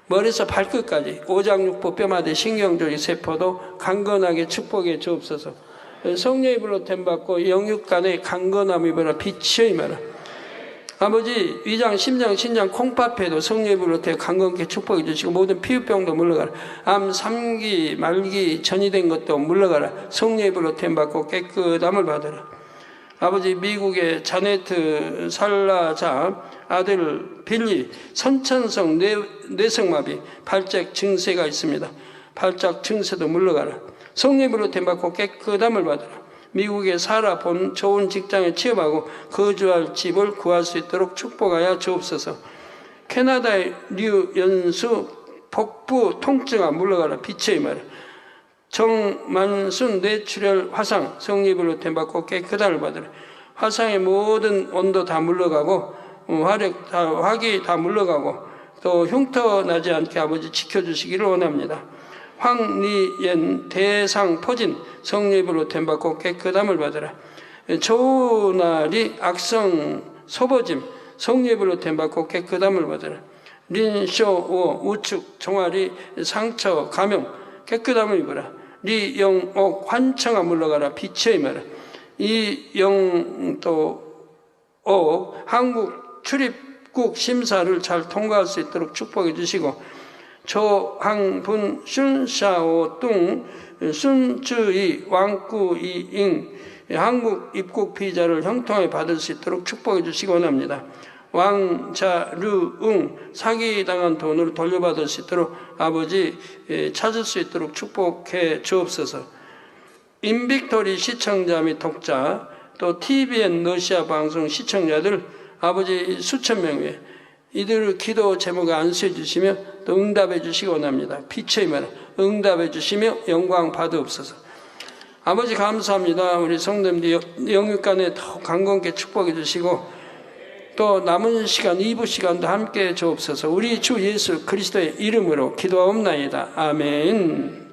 Speaker 2: 머리에서 발끝까지 오장육부 뼈마디 신경조리 세포도 강건하게 축복해 주옵소서. 성령의 불로 됨받고 영육간의 강건함이 보라 빛이여 임하라. 아버지 위장, 심장, 신장, 콩팥에도 성령의 불로 되 강건케 축복해 주시고 모든 피부병도 물러가라. 암, 삼기, 말기, 전이 된 것도 물러가라. 성령의 불로 됨받고 깨끗함을 받으라. 아버지 미국의 자네트 살라자 아들 빌리 선천성 뇌성마비 발작 증세가 있습니다. 발작 증세도 물러가라. 성령의 불로 됨받고 깨끗함을 받으라. 미국의 사라 본 좋은 직장에 취업하고 거주할 집을 구할 수 있도록 축복하여 주옵소서. 캐나다의 류 연수 복부 통증아 물러가라. 빛의 말. 정만순 뇌출혈 화상 성립으로 됨받고 깨끗함을 받으라. 화상의 모든 온도 다 물러가고 화력 다 화기 다 물러가고 또 흉터 나지 않게 아버지 지켜주시기를 원합니다. 황리연 대상 포진 성립으로 됨받고 깨끗함을 받으라. 조나리 악성 소버짐 성립으로 됨받고 깨끗함을 받으라. 린쇼오 우측 종아리 상처 감염 깨끗함을 입으라. 리영옥 환청아 물러가라. 빛의 임하라. 이영도 한국 출입국 심사를 잘 통과할 수 있도록 축복해 주시고 조항분 순샤오 뚱 순주의 왕꾸이잉 한국 입국 비자를 형통하게 받을 수 있도록 축복해 주시기 원합니다. 왕자류응 사기당한 돈을 돌려받을 수 있도록 아버지 찾을 수 있도록 축복해 주옵소서. 인빅토리 시청자 및 독자, 또 TVN 러시아 방송 시청자들 아버지 수천 명 위에 이들 기도 제목에 안수해 주시며 또 응답해 주시기 원합니다. 빛의 말 응답해 주시며 영광 받으옵소서. 아버지 감사합니다. 우리 성도님들 영육간에 더 강건케 축복해 주시고 또 남은 시간 2부 시간도 함께 주옵소서. 우리 주 예수 그리스도의 이름으로 기도하옵나이다. 아멘.